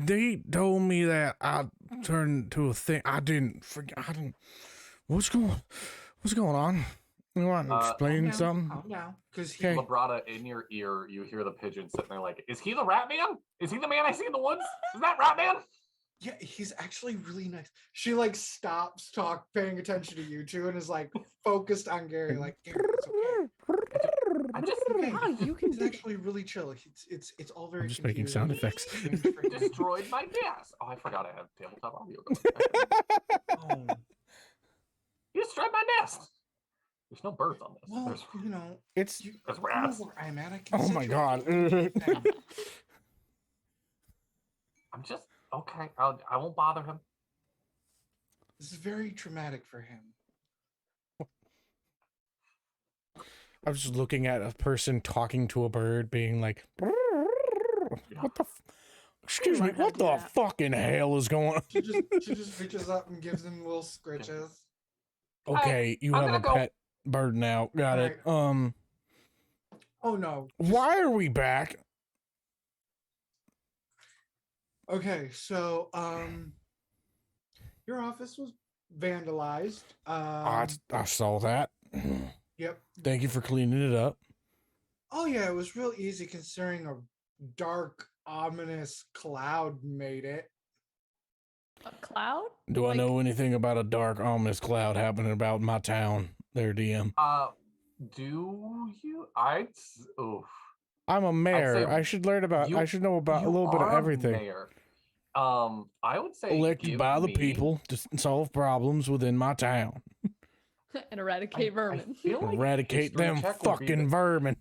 They told me that I turned to a thing. I didn't. What's going on? You want to explain something? Calm down. Because Labretta, in your ear, you hear the pigeon sitting there like, is he the rat man? Is he the man I see in the woods? Is that rat man? Yeah, he's actually really nice. She like stops paying attention to you two and is like focused on Gary. Like, Gary, it's okay. I just you can. He's actually really chill. It's all very. I'm just making sound effects. Destroyed my gas. Oh, I forgot I have tabletop audio. You destroyed my nest. There's no birds on this. Well, it's there's rats. I'm at. Oh my god. Okay, I won't bother him. This is very traumatic for him. I was just looking at a person talking to a bird, being like, "What the? Excuse me, learn how to what do the that. fucking hell is going on?" She just reaches up and gives him little scritches. Okay, you I'm have a gonna go. pet bird now. Got it. Oh no. Why are we back? Okay, so your office was vandalized. I saw that. Yep. Thank you for cleaning it up. Oh yeah, it was real easy considering a dark, ominous cloud made it. A cloud? Do I Like- know anything about a dark, ominous cloud happening about my town? There, DM. Do you? Oof. I'm a mayor. say I should learn about. I should know about a You little bit of are a everything. mayor. I would say Elected give by the me- people to solve problems within my town. and eradicate vermin. feel like Eradicate history them check would be fucking vermin.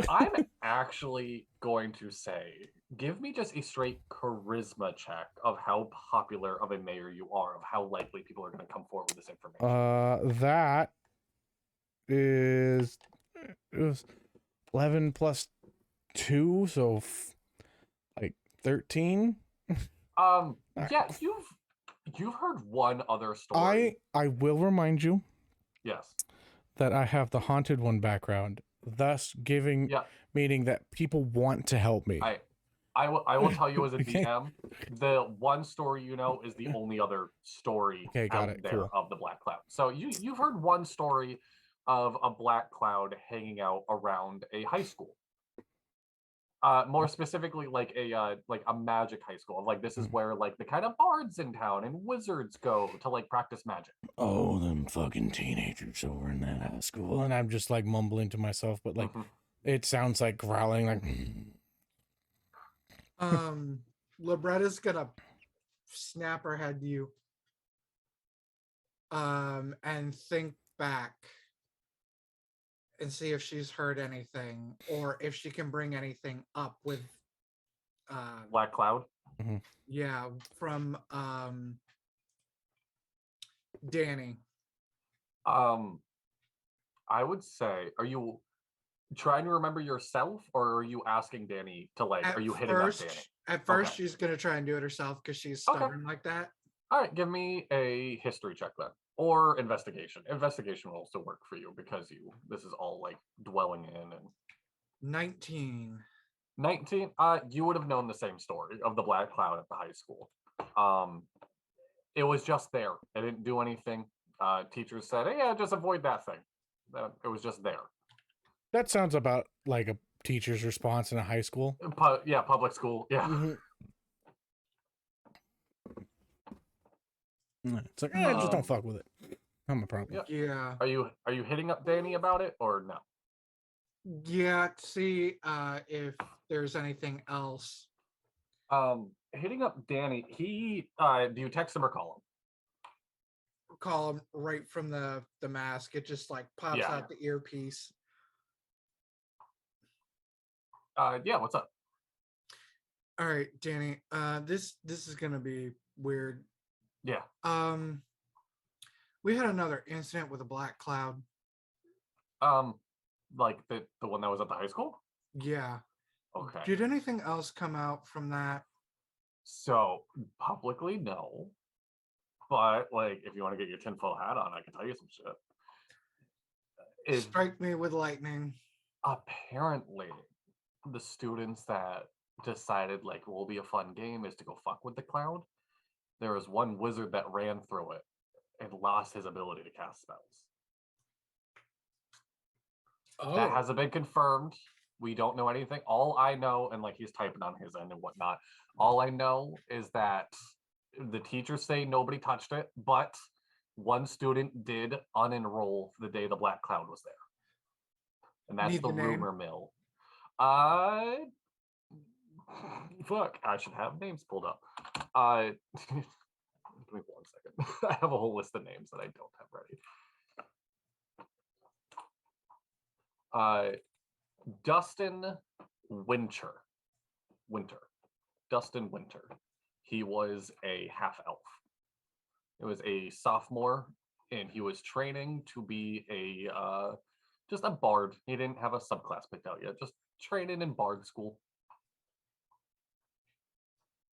I'm actually going to say, give me just a straight charisma check of how popular of a mayor you are, of how likely people are going to come forward with this information. That is it was 11 plus 2, so like 13. Yeah, you've heard one other story. I will remind you Yes. that I have the haunted one background, thus giving meaning that people want to help me. I will tell you as a Okay. DM, the one story you know is the only other story got out it. there Cool. of the Black Cloud. So you've heard one story of a black cloud hanging out around a high school. More specifically, like a magic high school. Like this is where like the kind of bards in town and wizards go to like practice magic. Oh, them fucking teenagers over in that high school. And I'm just like mumbling to myself, but like it sounds like growling like Labretta's gonna snap her head to you and think back and see if she's heard anything or if she can bring anything up with Black Cloud. from Danny. I would say, are you trying to remember yourself, or are you asking Danny to like? Are you hitting up Danny? At first, she's gonna try and do it herself because she's stubborn like that. All right, give me a history check then, or investigation. Investigation will also work for you because this is all like dwelling in and 19. 19. You would have known the same story of the Black Cloud at the high school. It was just there. It didn't do anything. Teachers said, "Hey, yeah, just avoid that thing." It was just there. that sounds about like a teacher's response in a high school. Public school. Yeah. It's like, just don't fuck with it. Not my problem. Yeah. Are you hitting up Danny about it or no? Yeah. See if there's anything else. Hitting up Danny. Do you text him or call him? Call him right from the mask. It just like pops out the earpiece. What's up? All right, Danny. This is gonna be weird. Yeah. We had another incident with a black cloud. Like the one that was at the high school? Yeah. Okay. Did anything else come out from that? So publicly, no. But like, if you want to get your tinfoil hat on, I can tell you some shit. Strike me with lightning. Apparently, the students that decided like will be a fun game is to go fuck with the cloud. There was one wizard that ran through it and lost his ability to cast spells. That hasn't been confirmed. We don't know anything. All I know, and like he's typing on his end and whatnot, all I know is that the teachers say nobody touched it, but one student did unenroll the day the black cloud was there. And that's the rumor mill. Fuck, I should have names pulled up. Give me 1 second. I have a whole list of names that I don't have ready. Dustin Winter. Dustin Winter. he was a half elf. It was a sophomore, and he was training to be just a bard. He didn't have a subclass picked out yet. Just training in bard school.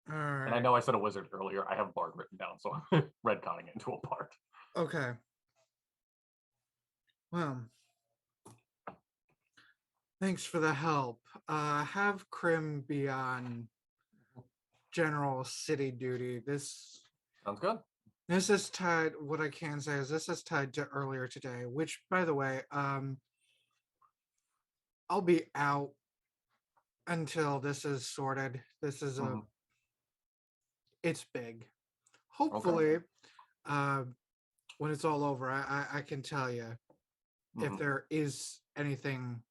All And I right. know I said a wizard earlier. I have bard written down, so I'm retconning it into a bard. Okay. Well, thanks for the help. Have Krim be on general city duty. Sounds good. This is tied. What I can say is this is tied to earlier today. Which, by the way, I'll be out until this is sorted. This is Mhm. it's big. Hopefully, when it's all over, I can tell you if Mhm. there is anything.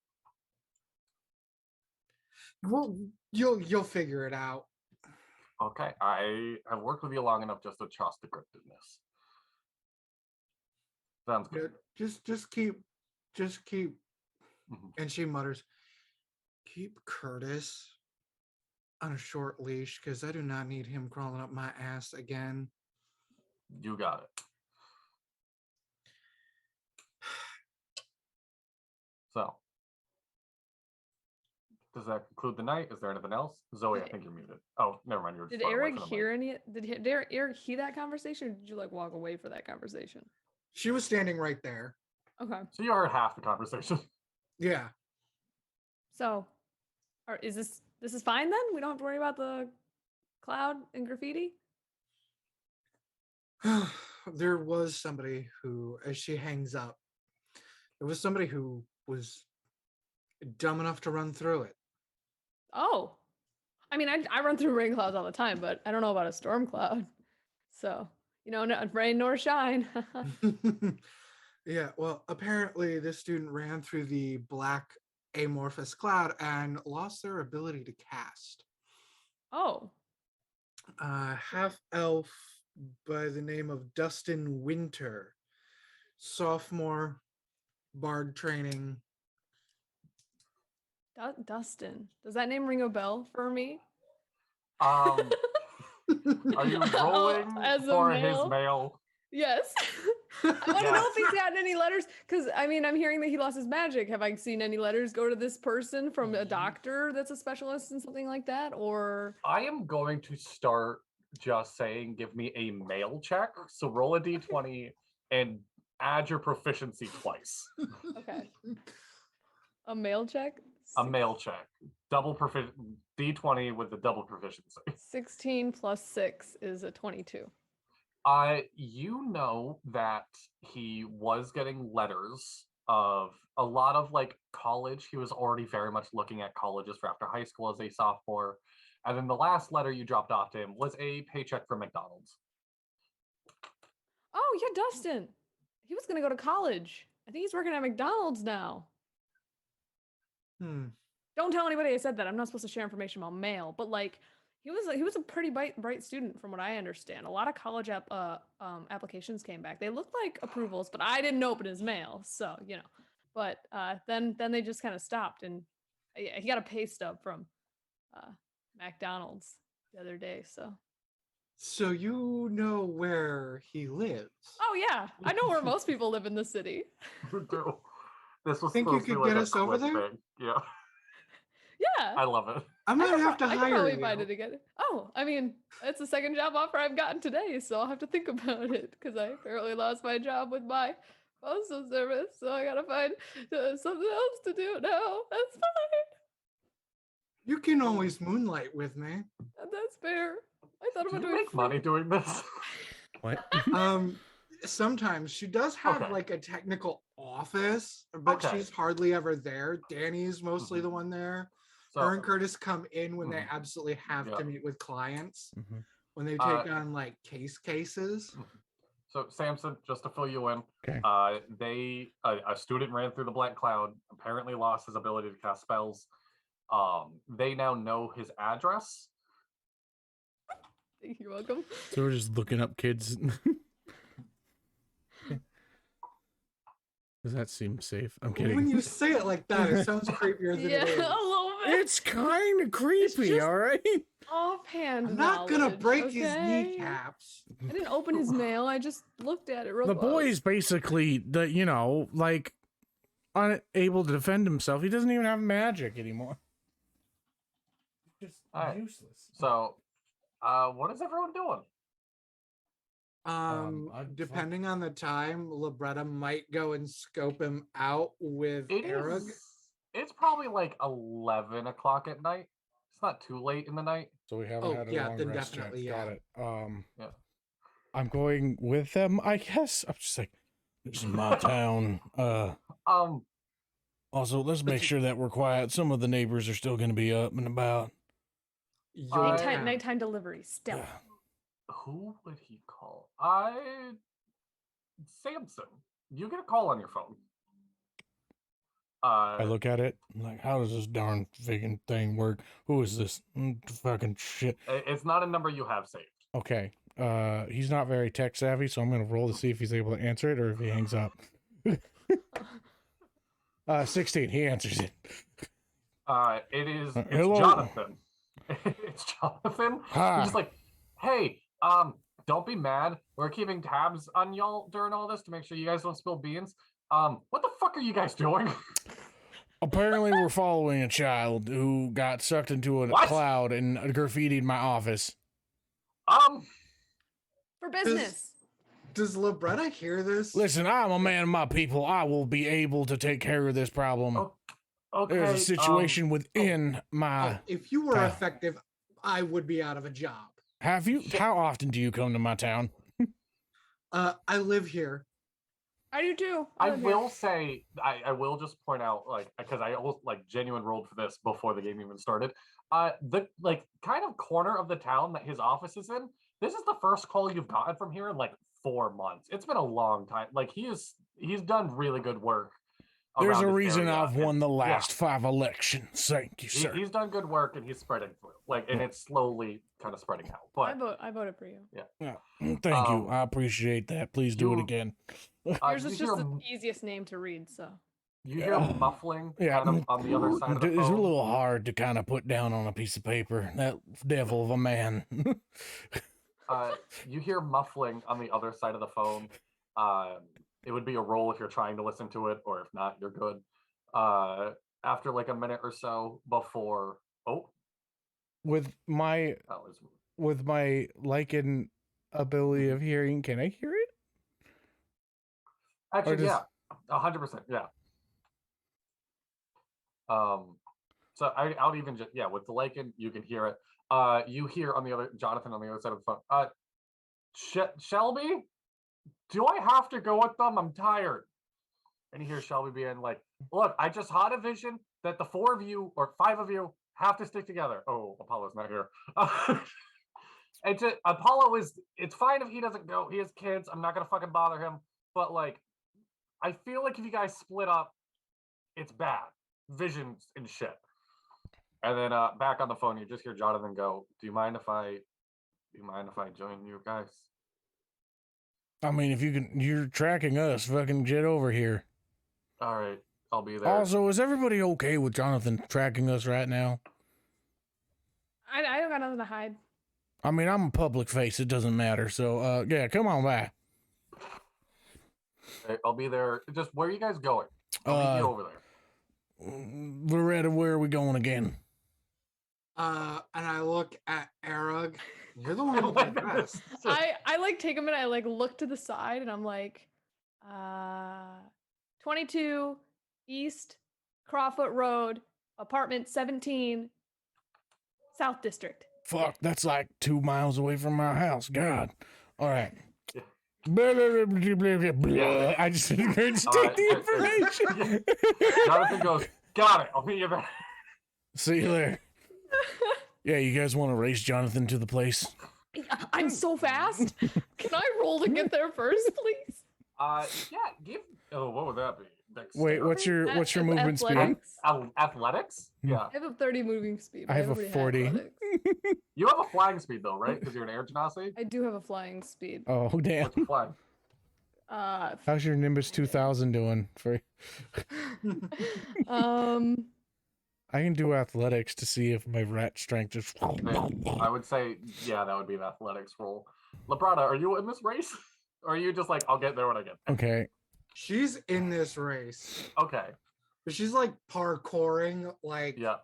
Well, you'll figure it out. Okay, I have worked with you long enough just to trust the cryptidness. Sounds good. Just keep. Mhm. And she mutters, "Keep Curtis on a short leash, because I do not need him crawling up my ass again." You got it. So, does that conclude the night? Is there anything else? Zoe, I think you're muted. Oh, never mind. You're Did far away Errug from the mic. hear any? Did Errug hear that conversation? Or did you like walk away for that conversation? She was standing right there. Okay. So you heard half the conversation. Yeah. So, is this is fine then? We don't have to worry about the cloud and graffiti. There was somebody who, as she hangs up, there was somebody who was dumb enough to run through it. Oh, I mean, I run through rain clouds all the time, but I don't know about a storm cloud. So, no rain nor shine. Yeah, well, apparently this student ran through the black amorphous cloud and lost their ability to cast. Oh, Half elf by the name of Dustin Winter, sophomore, bard training. Dustin. Does that name ring a bell for me? Are you rolling as a for his male? mail? Yes. I want to know Yes. if he's gotten any letters, because I mean, I'm hearing that he lost his magic. Have I seen any letters go to this person from a doctor that's a specialist in something like that? Or I am going to start just saying, give me a mail check. So roll a d20 and add your proficiency twice. okay, a mail check. A mail check. Double d20 with the double proficiency. 16 plus 6 is a 22. You know that he was getting letters of a lot of like college. He was already very much looking at colleges for after high school as a sophomore. And then the last letter you dropped off to him was a paycheck from McDonald's. Oh yeah, Dustin. He was gonna go to college. I think he's working at McDonald's now. Don't tell anybody I said that. I'm not supposed to share information about mail, but like he was a pretty bright student from what I understand. A lot of college applications came back. They looked like approvals, but I didn't open his mail, so But then they just kind of stopped, and he got a pay stub from McDonald's the other day. So you know where he lives. Oh yeah, I know where most people live in the city. You do. This was Think you supposed to be could like get a us over quick there? thing. Yeah, Yeah. I love it. I'm gonna have to I could hire probably you. find it again. Oh, I mean, it's the second job offer I've gotten today, so I'll have to think about it because I apparently lost my job with my postal service, so I gotta find something else to do now. That's fine. You can always moonlight with me. That's fair. I thought Do about you doing make money doing this? What? Sometimes she does have Okay. like a technical office, but Okay. she's hardly ever there. Danny's mostly the one there. So, Her and Curtis come in when they Mhm. absolutely have Yeah. to meet with clients, Mm-hmm. when they take on like cases. So Samson, just to fill you in, Okay. a student ran through the black cloud, apparently lost his ability to cast spells. They now know his address. You're welcome. So we're just looking up kids. Does that seem safe? I'm When kidding. you say it like that, it sounds creepier than Yeah, it a is. little bit. It's kind of creepy, just- all right? Offhand I'm not gonna knowledge, break his okay? kneecaps. I didn't open his mail. I just looked at it real The close. boy's basically like unable to defend himself. He doesn't even have magic anymore. Just Alright. useless. So, what is everyone doing? Depending on the time, Labretta might go and scope him out with Errug. It's probably like 11 o'clock at night. It's not too late in the night. So we haven't Oh, had a yeah, long then rest definitely, yet. Got yeah. it. Yeah. I'm going with them, I guess. I'm just like, this is my town. Also, let's make sure that we're quiet. Some of the neighbors are still going to be up and about. Your Nighttime, town. nighttime delivery. Stealth. Who would he call? Samson. You get a call on your phone. I look at it, I'm like, how does this darn friggin' thing work? Who is this fucking shit? It's not a number you have saved. Okay. He's not very tech savvy, so I'm gonna roll to see if he's able to answer it or if he hangs up. 16. He answers it. It is it's Hello. Jonathan. It's Jonathan. Hi. He's just like, hey, don't be mad. We're keeping tabs on y'all during all this to make sure you guys don't spill beans. What the fuck are you guys doing? Apparently, we're following a child who got sucked into a What? cloud and graffitied my office. For business. Does Labretta hear this? Listen, I'm a man of my people. I will be able to take care of this problem. Oh, okay. There's a situation within my. If you were town. effective, I would be out of a job. Have you? How often do you come to my town? I live here. I do too. I live will say, I will just point out, like, because I almost like genuine rolled for this before the game even started. The like kind of corner of the town that his office is in. This is the first call you've gotten from here in like 4 months. It's been a long time. Like he's done really good work. There's around a this reason area, I've and- won the yeah, last 5 elections. Thank you, sir. he's done good work and he's spreading through. Like, and it's slowly kind of spreading out. But I voted for you. Yeah. Thank you. I appreciate that. Please do it you- again. Yours you is hear just the easiest name to read, so. you hear muffling Yeah. kind of on the other side of the It's a phone. little hard to kind of put down on a piece of paper. That devil of a man. You hear muffling on the other side of the phone. It would be a roll if you're trying to listen to it, or if not, you're good. After like a minute or so before, with my that was lichen ability of hearing, can I hear it? actually does- yeah, 100%, yeah. So I'll even just with the lichen, you can hear it. You hear on the other Jonathan on the other side of the phone. Shelby, do I have to go with them? I'm tired. And you hear Shelby being like, look, I just had a vision that the 4 of you or 5 of you have to stick together. Oh, Apollo's not here. Apollo it's fine if he doesn't go. He has kids. I'm not gonna fucking bother him. But like, I feel like if you guys split up, it's bad. Visions and shit. And then back on the phone, you just hear Jonathan go, do you mind if I join you guys? I mean, if you're tracking us, fucking jet over here. All right, I'll be there. Also, is everybody okay with Jonathan tracking us right now? I don't got nothing to hide. I mean, I'm a public face. It doesn't matter. So, yeah, come on by. Okay, I'll be there. Just where are you guys going? I'll meet you over there. Loretta, where are we going again? And I look at Errug. You're the one with the dress. I like take a minute, I like look to the side and I'm like, 22 East Crawford Road, apartment 17, South District. Fuck, that's like 2 miles away from my house. God. All right. Yeah. I just didn't take the information. Jonathan goes, got it. I'll meet you there. See you there. Yeah, you guys want to race Jonathan to the place? I'm so fast. Can I roll to get there first, please? Give. Oh, what would that be? Wait, what's your movement speed? Athletics. Athletics? Yeah. I have a 30 moving speed. I have a Everybody 40. athletics. You have a flying speed though, right? Because you're an air genasi. I do have a flying speed. Oh, damn. What's your flying? How's your Nimbus 2000 doing? I can do athletics to see if my rat strength is. I would say, yeah, that would be an athletics roll. Labretta, are you in this race? Or are you just like, I'll get there when I get there? Okay. She's in this race. Okay. But she's like parkouring, like Yeah.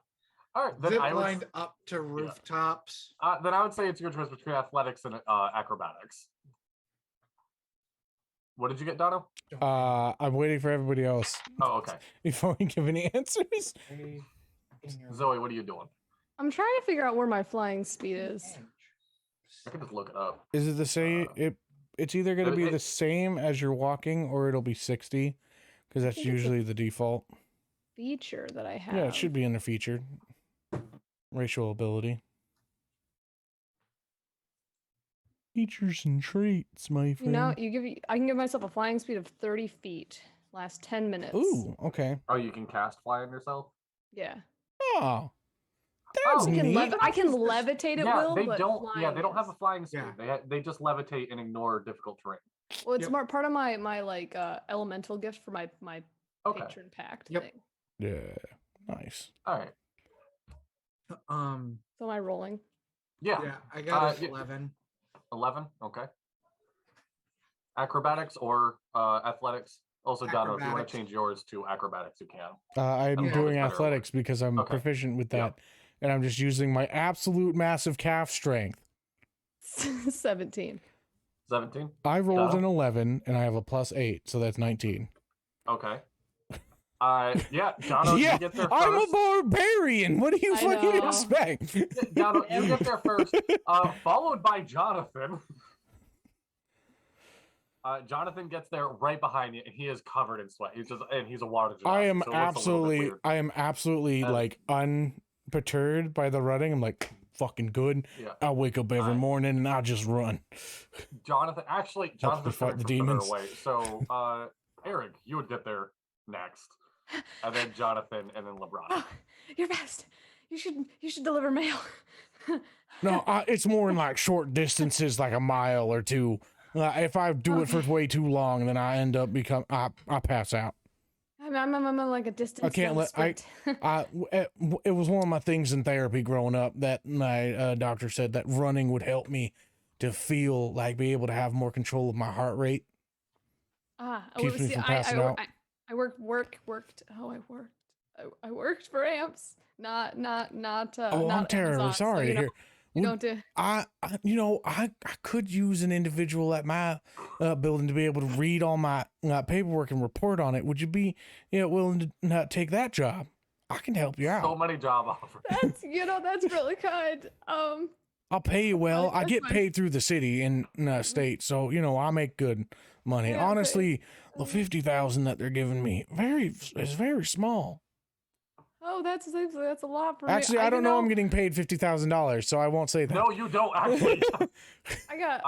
All right. Then zip I would, lined up to rooftops. then I would say it's your choice between athletics and acrobatics. What did you get, Dono? I'm waiting for everybody else Oh, okay. before we give any answers. Zoe, what are you doing? I'm trying to figure out where my flying speed is. I can just look it up. Is it the same? It's either going to be it- the same as you're walking, or it'll be 60, because that's think it's a- usually the default. Feature that I have. Yeah, it should be in the featured racial ability. Features and traits, my friend. You know, I can give myself a flying speed of 30 feet. Last 10 minutes. Ooh, okay. Oh, you can cast fly on yourself? Yeah. Oh, that's Oh, neat. I can levitate at Yeah, will, they but don't. Yeah, flying they don't have is- a flying speed. Yeah. They just levitate and ignore difficult terrain. Well, it's Yep. more part of my like elemental gift for my Okay. patron pact Yep. thing. Yeah, nice. All right. So am I rolling? Yeah. Yeah, I got yeah. 11. 11. Okay. Acrobatics or athletics. Also, Dono, if you want Acrobatics. to change yours to acrobatics, you can. I'm Yeah. doing Better athletics because I'm Okay. proficient with Yeah. that, and I'm just using my absolute massive calf strength. 17. 17. I rolled Dono? an 11, and I have a +8, so that's 19. Okay. Yeah, Dono, Yeah, you get there I'm a first. barbarian. What do you I fucking know. expect? Dono, you get there first. Followed by Jonathan. Jonathan gets there right behind you, and he is covered in sweat. He's a water genasi, I am so it looks a little bit absolutely And- like unperturbed by the running. I'm like fucking good. Yeah. I'll wake up every I- morning and I'll just run. Jonathan, actually, Jonathan's fight the coming from further demons. away. So, Errug, you would get there next, and then Jonathan, and then Labretta. Oh, you're best. You should deliver mail. No, it's more in like short distances, like a mile or two. If I do it for way too long, then I end up I pass out. I'm like a distance. I can't let sprint. it was one of my things in therapy growing up that my doctor said that running would help me to feel like be able to have more control of my heart rate. Keeps me from passing out. I worked. Oh, I worked for amps. Not. Oh, not I'm terribly Amazon, so, sorry you to know, hear. You Would- don't do. I could use an individual at my building to be able to read all my paperwork and report on it. Would you be willing to not take that job? I can help you out. So many job offers. That's that's really kind. I'll pay you well. I that's get fine. paid through the city and state, so I make good money. Yeah, but- Honestly, the 50,000 that they're giving me is very small. Oh, that's a lot for Actually, me. I don't know. I'm getting paid $50,000, so I won't say that. No, you don't actually. I got.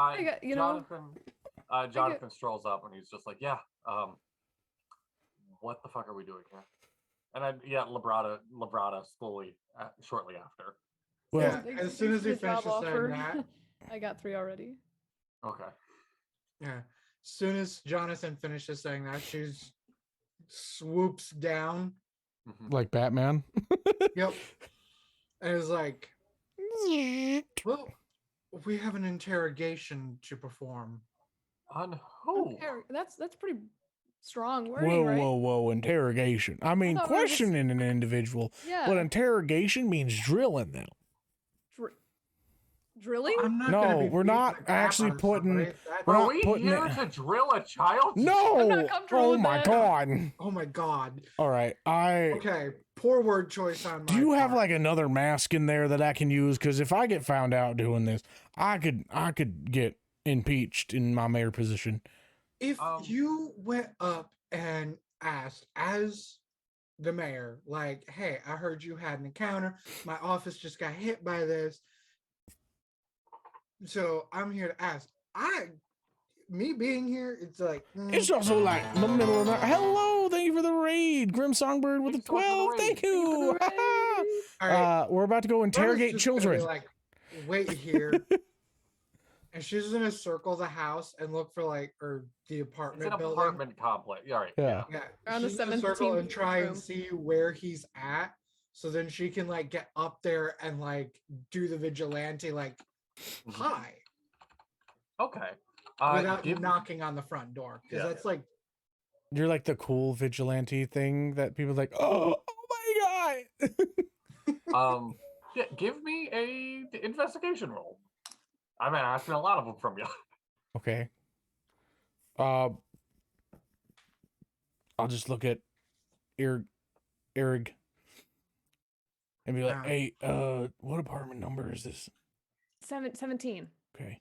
Jonathan strolls up and he's just like, "Yeah, what the fuck are we doing here?" And Labretta slowly, shortly after. Well, Yeah, as soon as he Thanks for finishes the job saying offer. that, I got 3 already. Okay. yeah, as soon as Jonathan finishes saying that, she swoops down. Mhm. like Batman. Yep. And is like, well, we have an interrogation to perform. On who? Okay, that's pretty strong wording, Whoa, right? whoa! Interrogation. I mean, thought we were just- questioning an individual, Yeah. but interrogation means drilling them. Drilling? I'm not No, gonna be we're beating not the crap actually out of putting- somebody. That- we're Are not we putting here it- to drill a child? No! not comfortable Oh with my that. god! Oh my god. All right, Okay, poor word choice on my Do you have part. like another mask in there that I can use? Because if I get found out doing this, I could get impeached in my mayor position. If Um, you went up and asked as the mayor, like, hey, I heard you had an encounter. My office just got hit by this. So I'm here to ask. Me being here, it's like It's also like the middle of the night. Hello, thank you for the raid, Grim Songbird with the Thank you so much for the 12. Thank raid. you. all right, We're about to go Brother's interrogate just gonna be children. like, wait here. And she's gonna circle the house and look for or the It's apartment an building. apartment complex. All right. Yeah. Yeah, Around the she's gonna circle 17th and try room. and see where he's at, so then she can get up there and do the vigilante Mhm. hi Okay. without Give knocking on the front door because Yeah. that's You're like the cool vigilante thing that people like, oh my god. Yeah, give me a investigation roll. I've been asking a lot of them from you. Okay. I'll just look at Errug and be like, Yeah. hey, what apartment number is this? 17. Okay.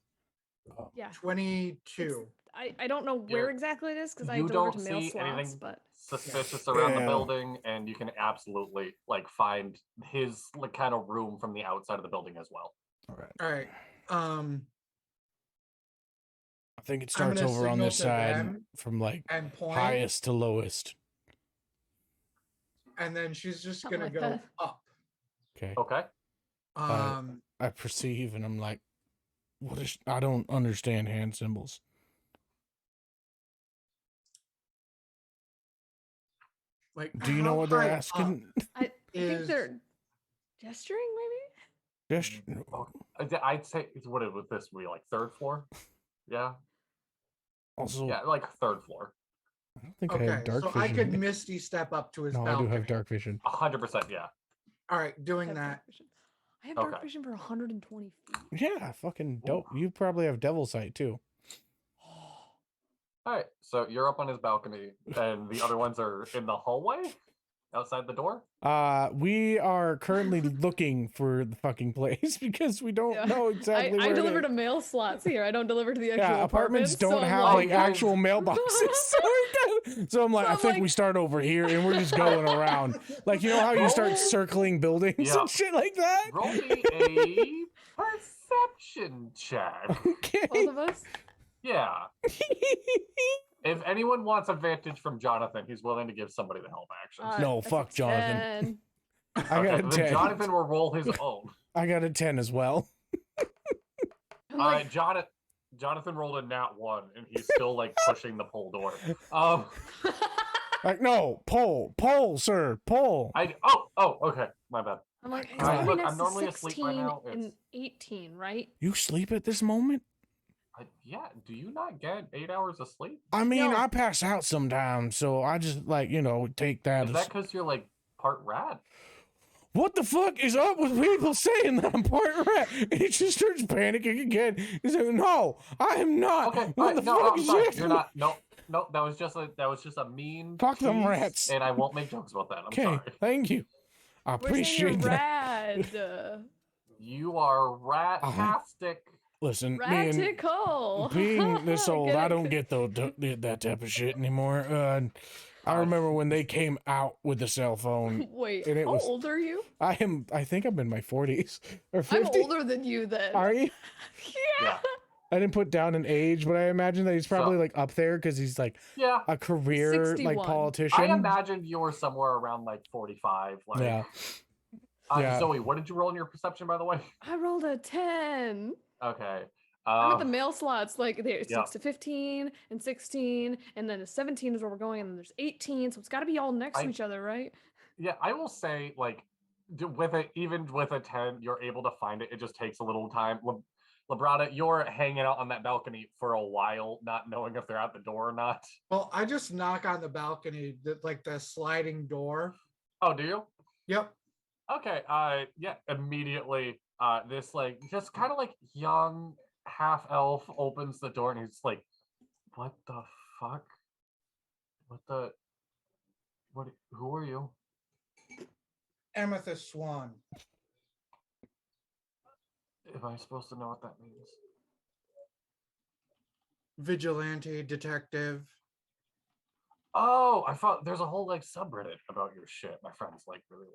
Yeah. 22. I don't know where exactly it is because I You deliver don't to mail see slots, anything but suspicious around the Yeah. building, and you can absolutely find his kind of room from the outside of the building as well. All right. All right. I think it I'm starts gonna over on signal this to side them from and point, highest to lowest. and then she's just Something gonna like go that. up. Okay. Okay. I perceive and I'm like, what is, I don't understand hand symbols. Do you know how what they're high up asking? I think is they're gesturing maybe. Just, I'd say what would this be, like third floor? Yeah. also, Yeah, like third floor. I don't think I okay. have dark So vision. I could misty step up to his No, I balcony. do have dark vision. 100%, yeah. All right, I doing have that. dark vision. I have dark Okay. vision for 120 feet. Yeah, fucking dope. Ooh. You probably have devil sight too. All right, so you're up on his balcony, and the other ones are in the hallway outside the door. We are currently looking for the fucking place because we don't know exactly I where deliver it to is. mail slots here. I don't deliver to the actual Yeah, apartments don't so I'm have like- actual mailboxes. So I'm like, So I I'm think like- we start over here and we're just going around. Like, you know how you start Roll- circling buildings Yeah. and shit like that? Roll me a perception check. Okay. both of us. Yeah. If anyone wants advantage from Jonathan, he's willing to give somebody the help action. No, That's a fuck Jonathan. 10. I got a then 10. Jonathan will roll his own. I got a 10 as well. I'm like, Jonathan rolled a nat 1, and he's still pushing the pole door. Like, no, pull, sir, pull. Okay, my bad. I'm like, it's Alright, gotta be look, next I'm to normally asleep by 16 now, and it's- 18, right? You sleep at this moment? Yeah, do you not get 8 hours of sleep? I mean, No. I pass out sometimes, so I just take that Is as that because you're part rat? what the fuck is up with people saying that I'm part rat? And he just starts panicking again. He's like, no, I am not. Okay, What the no, fuck I'm is sorry. this? You're not. No, that was just a mean. Fuck them tease, rats. And I won't make jokes about that. I'm Okay, sorry. thank you. I We're saying you're appreciate that. rad. You are rat-tastic. Listen, Radical. being this old, I don't it. get that type of shit anymore. I remember when they came out with the cell phone. Wait, And it how was- old are you? I think I'm in my 40s or 50s. I'm older than you then. Are you? Yeah. I didn't put down an age, but I imagine that he's probably So- up there because he's Yeah. a career 61. politician. I imagined you were somewhere around 45. Yeah. Yeah. Zoe, what did you roll in your perception, by the way? I rolled a 10. Okay. I'm at the mail slots, there's yeah. 6 to 15 and 16, and then the 17 is where we're going, and then there's 18, so it's got to be all next to each other, right? Yeah, I will say, even with a 10, you're able to find it. It just takes a little time. Labretta, you're hanging out on that balcony for a while, not knowing if they're at the door or not. Well, I just knock on the balcony, the sliding door. Oh, do you? Yep. Okay. Yeah. Immediately, this just kind of young half elf opens the door, and he's like, "What the fuck? Who are you?" Amethyst Swan. Am I supposed to know what that means? Vigilante, detective. Oh, I thought there's a whole subreddit about your shit. My friends really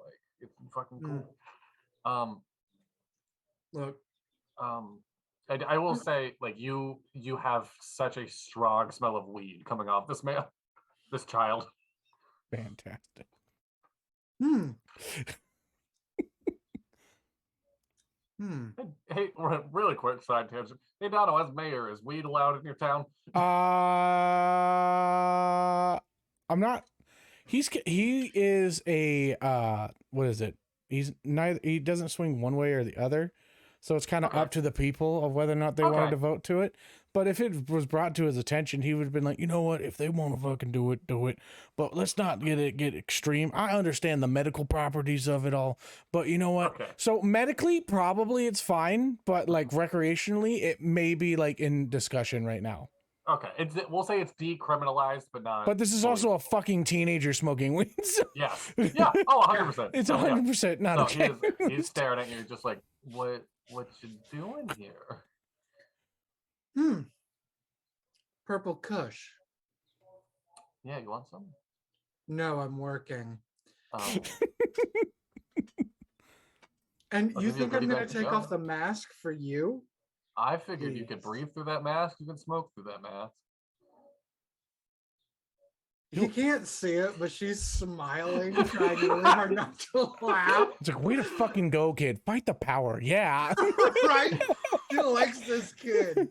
it's fucking cool. Look, I will say you have such a strong smell of weed coming off this child. Fantastic. Hey, really quick side tangent. Hey, Dono, as mayor, is weed allowed in your town? I'm not. He is a what is it? He's neither. He doesn't swing one way or the other, so it's kind of Okay. up to the people of whether or not they wanted to vote to it. But if it was brought to his attention, he would have been like, you know what? If they want to fucking do it, do it. But let's not get extreme. I understand the medical properties of it all, but you know what? Okay. So medically, probably it's fine, but like recreationally, it may be like in discussion right now. Okay, we'll say it's decriminalized, but not. But this is also a fucking teenager smoking weed. So Yes. Yeah. Oh, 100%. it's So, yeah. 100% not So okay. he's staring at you, just like, what you doing here? Purple Kush. Yeah, you want some? No, I'm working. Um, And I'll you give you a think I'm goodie gonna bag to take go. off the mask for you? I figured you could Please. breathe through that mask. You can smoke through that mask. You can't see it, but she's smiling, trying really hard not to laugh. It's like, way to fucking go, kid. Fight the power. Yeah. Right? She likes this kid.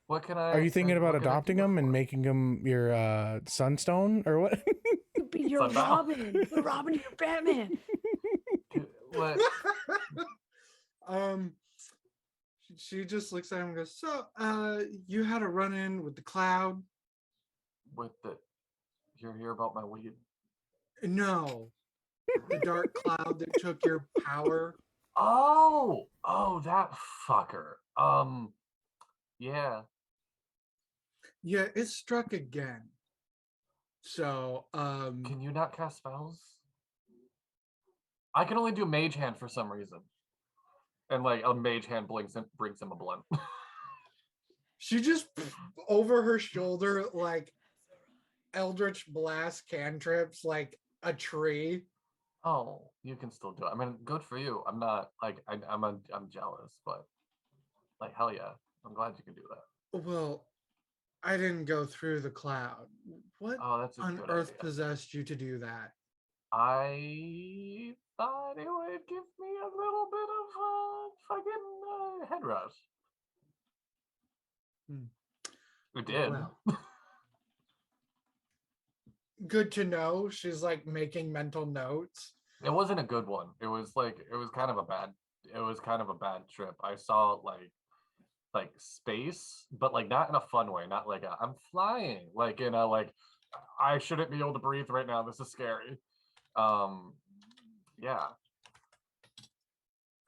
What can I? Are you thinking about what can I adopting do him and for? making him your sunstone or what? Could be your Sunbow. Robin. The Robin, your Batman. What? She just looks at him and goes, so you had a run-in with the cloud? With the? You're here about my weed? No. The dark cloud that took your power. Oh, that fucker. Yeah. Yeah, it struck again. So, Can you not cast spells? I can only do Mage Hand for some reason, and like a Mage Hand brings him a blunt. she just over her shoulder, like Eldritch Blast cantrips, like a tree. Oh, you can still do it. I mean, good for you. I'm not like I'm jealous, but like hell yeah, I'm glad you can do that. Well, I didn't go through the cloud. What Oh, that's a on good earth idea. possessed you to do that? I thought it would give me a little bit of fucking head rush. It did. Well, good to know. She's like making mental notes. It wasn't a good one. It was kind of a bad trip. I saw like space, but like not in a fun way, not like I'm flying, like in a like I shouldn't be able to breathe right now. This is scary. Yeah.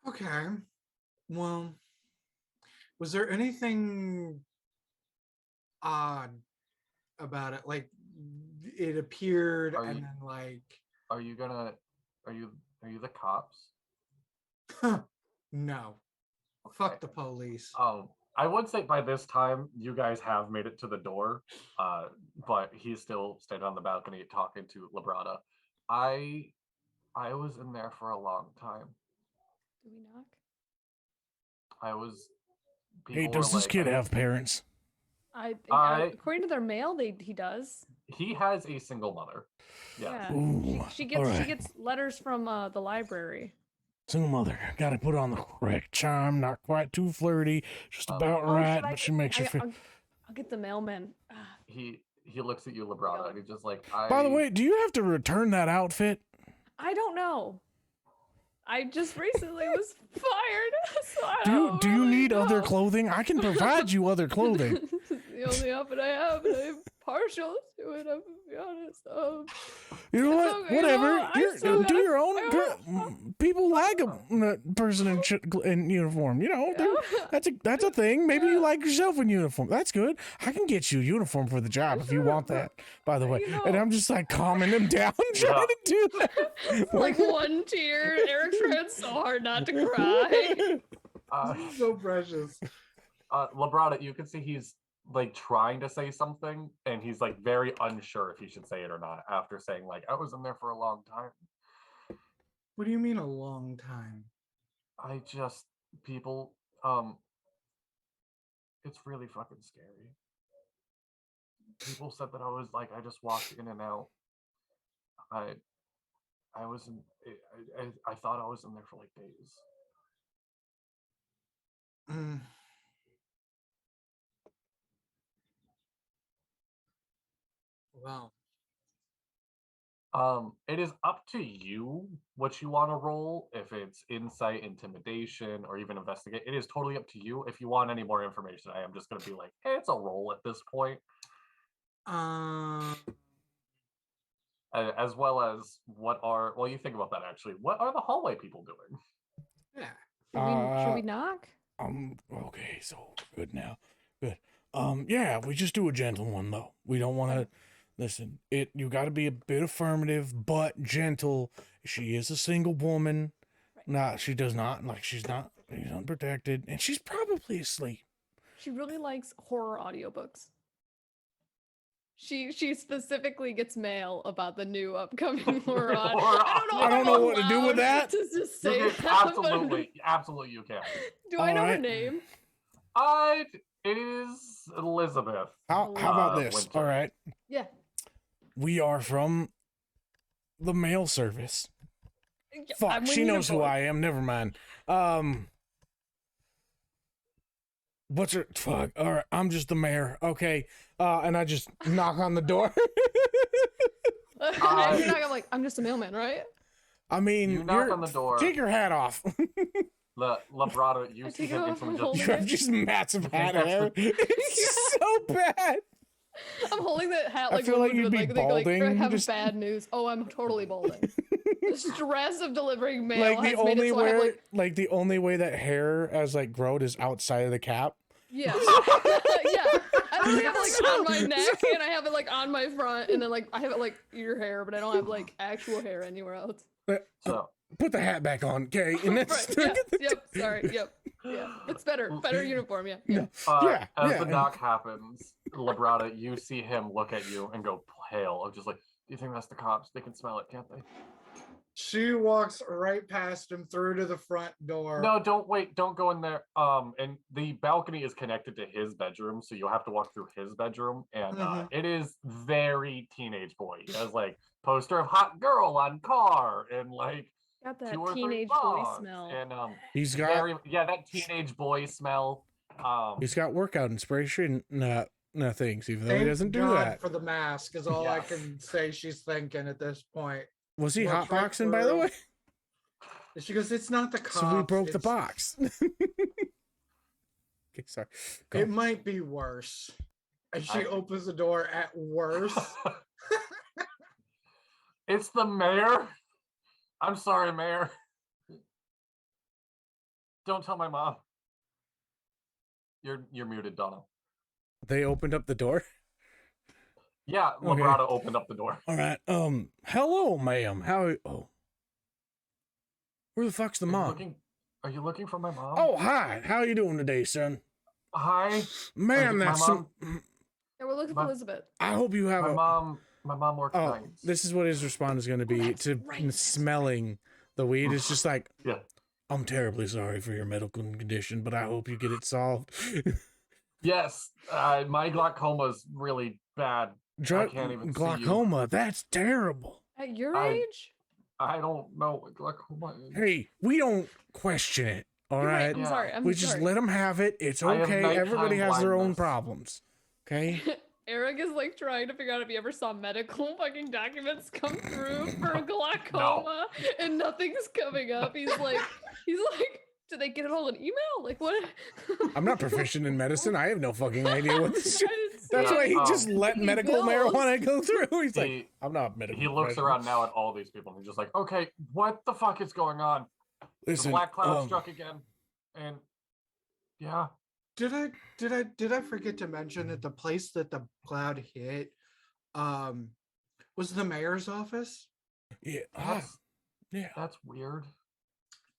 Okay. Well, was there anything odd about it? Like it appeared Are and you- then like Are you the cops? no. Okay. Fuck the police. I would say by this time you guys have made it to the door, but he's still standing on the balcony talking to Labretta. I was in there for a long time. Do we knock? I was. Hey, people does were this like, kid have parents? According to their mail, he does. He has a single mother. Yes. Yeah. Ooh, She gets all right. she gets letters from the library. Single mother. Got to put on the correct charm. Not quite too flirty. Just about Oh, right, should I but she get- makes you feel. I'll get the mailman. He looks at you, Labretta, and he's just like, By the way, do you have to return that outfit? I don't know. I just recently was fired. So I Do you don't do you really need other know. clothing? I can provide you other clothing. This is the only outfit I have, and I'm partial to it. I'm gonna be honest. You know what? okay, Whatever. well, I still Do gotta- your own. I People like a person in uniform. You know, Yeah. that's a thing. Maybe you like yourself in uniform. That's good. I can get you a uniform for the job if you want that. By the way, You know- and I'm just like calming him down, trying to do that. like one tear. Eric tried so hard not to cry. So precious. Labretta, you can see he's like trying to say something, and he's like very unsure if he should say it or not after saying like I was in there for a long time. What do you mean a long time? I just people it's really fucking scary. People said that I was like I just walked in and out. I was in I thought I was in there for like days. Mm. Well, It is up to you what you want to roll. If it's insight, intimidation, or even investigate, it is totally up to you. If you want any more information, I am just going to be like, hey, it's a roll at this point. um, As well as well, you think about that actually. What are the hallway people doing? yeah. Should we knock? Okay, so we're good now. Good. Yeah, we just do a gentle one though. We don't want to listen. You got to be a bit affirmative, but gentle. She is a single woman. Right. Nah, she does not she's unprotected, and she's probably asleep. She really likes horror audiobooks. She specifically gets mail about the new upcoming horror. I don't know what to do with allowed that. To just You say can, that, absolutely, you can. Do I know her Alright. name? It is Elizabeth. How about this? Winter. All right, Yeah. we are from the mail service. Fuck, I'm she winning a knows who vote. I am. Never mind. What's her? Fuck. All right, I'm just the mayor. Okay. And I just knock on the door. I'm not like, I'm just a mailman, right? I mean, You knock on the door. Take your hat off. Labretta, you I see take it him off instantly and just You have just massive hat that's hair. It's so bad. I'm holding that hat I like feel one like would you'd be like balding, have just- bad news. Oh, I'm totally balding. The stress of delivering mail Like the has made only it so I have way, like the only way that hair has like growed is outside of the cap. yeah. Yeah. I literally have it like on my neck and I have it like on my front and then like I have it like your hair, but I don't have like actual hair anywhere else. so. Put the hat back on, okay? And that's Right. Yeah. Yep. Sorry. Yep. Yeah. It's better. Better uniform. Yeah. Yeah. As the knock happens, Labretta, you see him look at you and go pale. Of just like, do you think that's the cops? They can smell it, can't they? She walks right past him through to the front door. No, don't wait. Don't go in there. And the balcony is connected to his bedroom, so you'll have to walk through his bedroom. And it is very teenage boy. He has like poster of hot girl on car and like Got that 2 or 3 teenage boy dogs, smell. and he's got that teenage boy smell. he's got workout inspiration. No things, even though he Thank doesn't do God that. for the mask is all I Yes. can say she's thinking at this point. Was he Looks right hotboxing, by the through. way? She goes, it's not the cops. So we broke the it's- box. Okay, sorry. Go. It might be worse. And she I- opens the door at worse. It's the mayor. I'm sorry, mayor. Don't tell my mom. You're muted, Donna. They opened up the door. Yeah, Okay. Labretta opened up the door. All right. Hello, ma'am. How? Oh, where the fuck's the mom? Are you looking for my mom? Oh, hi. How you doing today, son? Hi. Man, my that's some. Yeah, we're looking My- for Elizabeth. I hope you have My a. mom works Oh, nights. this is what his response is going to be that's to right. smelling the weed. It's just like, Yeah. I'm terribly sorry for your medical condition, but I hope you get it solved. Yes, my glaucoma's really bad. Drug can't even see you. glaucoma. That's terrible. At your I- age? I don't know what glaucoma is. Hey, we don't question it. All You're right. right. I'm Yeah. sorry. I'm We just sorry. let them have it. It's I have okay. nighttime Everybody has their own blindness. problems. Okay. Errug is like trying to figure out if he ever saw medical fucking documents come through for glaucoma and nothing's coming up. He's like, did they get it all in email? Like what? I'm not proficient in medicine. I have no fucking idea what this shit. That's Yeah, why he just let He medical bills. marijuana go through. He's like, He, I'm not medical. he looks professional. around now at all these people and he's just like, okay, what the fuck is going on? Listen, the black cloud struck again. And yeah. Did I forget to mention that the place that the cloud hit was the mayor's office? Yeah. That's, yeah. that's weird.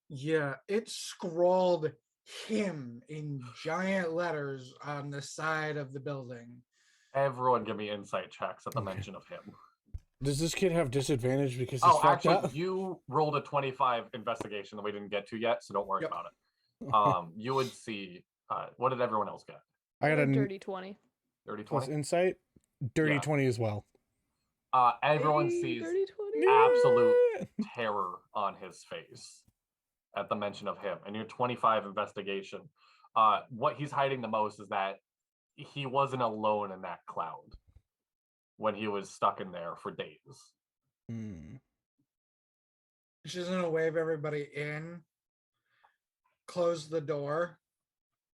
Yeah, it scrawled him in giant letters on the side of the building. Everyone give me insight checks at the Okay. mention of him. Does this kid have disadvantage because he's Oh, fucked actually, up? you rolled a 25 investigation that we didn't get to yet, so don't worry Yep. about it. You would see, what did everyone else get? I got a dirty 20. 30, plus 20? insight. Dirty Yeah. 20 as well. Everyone Hey, sees dirty 20. absolute terror on his face at the mention of him. And your 25 investigation, What he's hiding the most is that he wasn't alone in that cloud when he was stuck in there for days. She's gonna wave everybody in, close the door,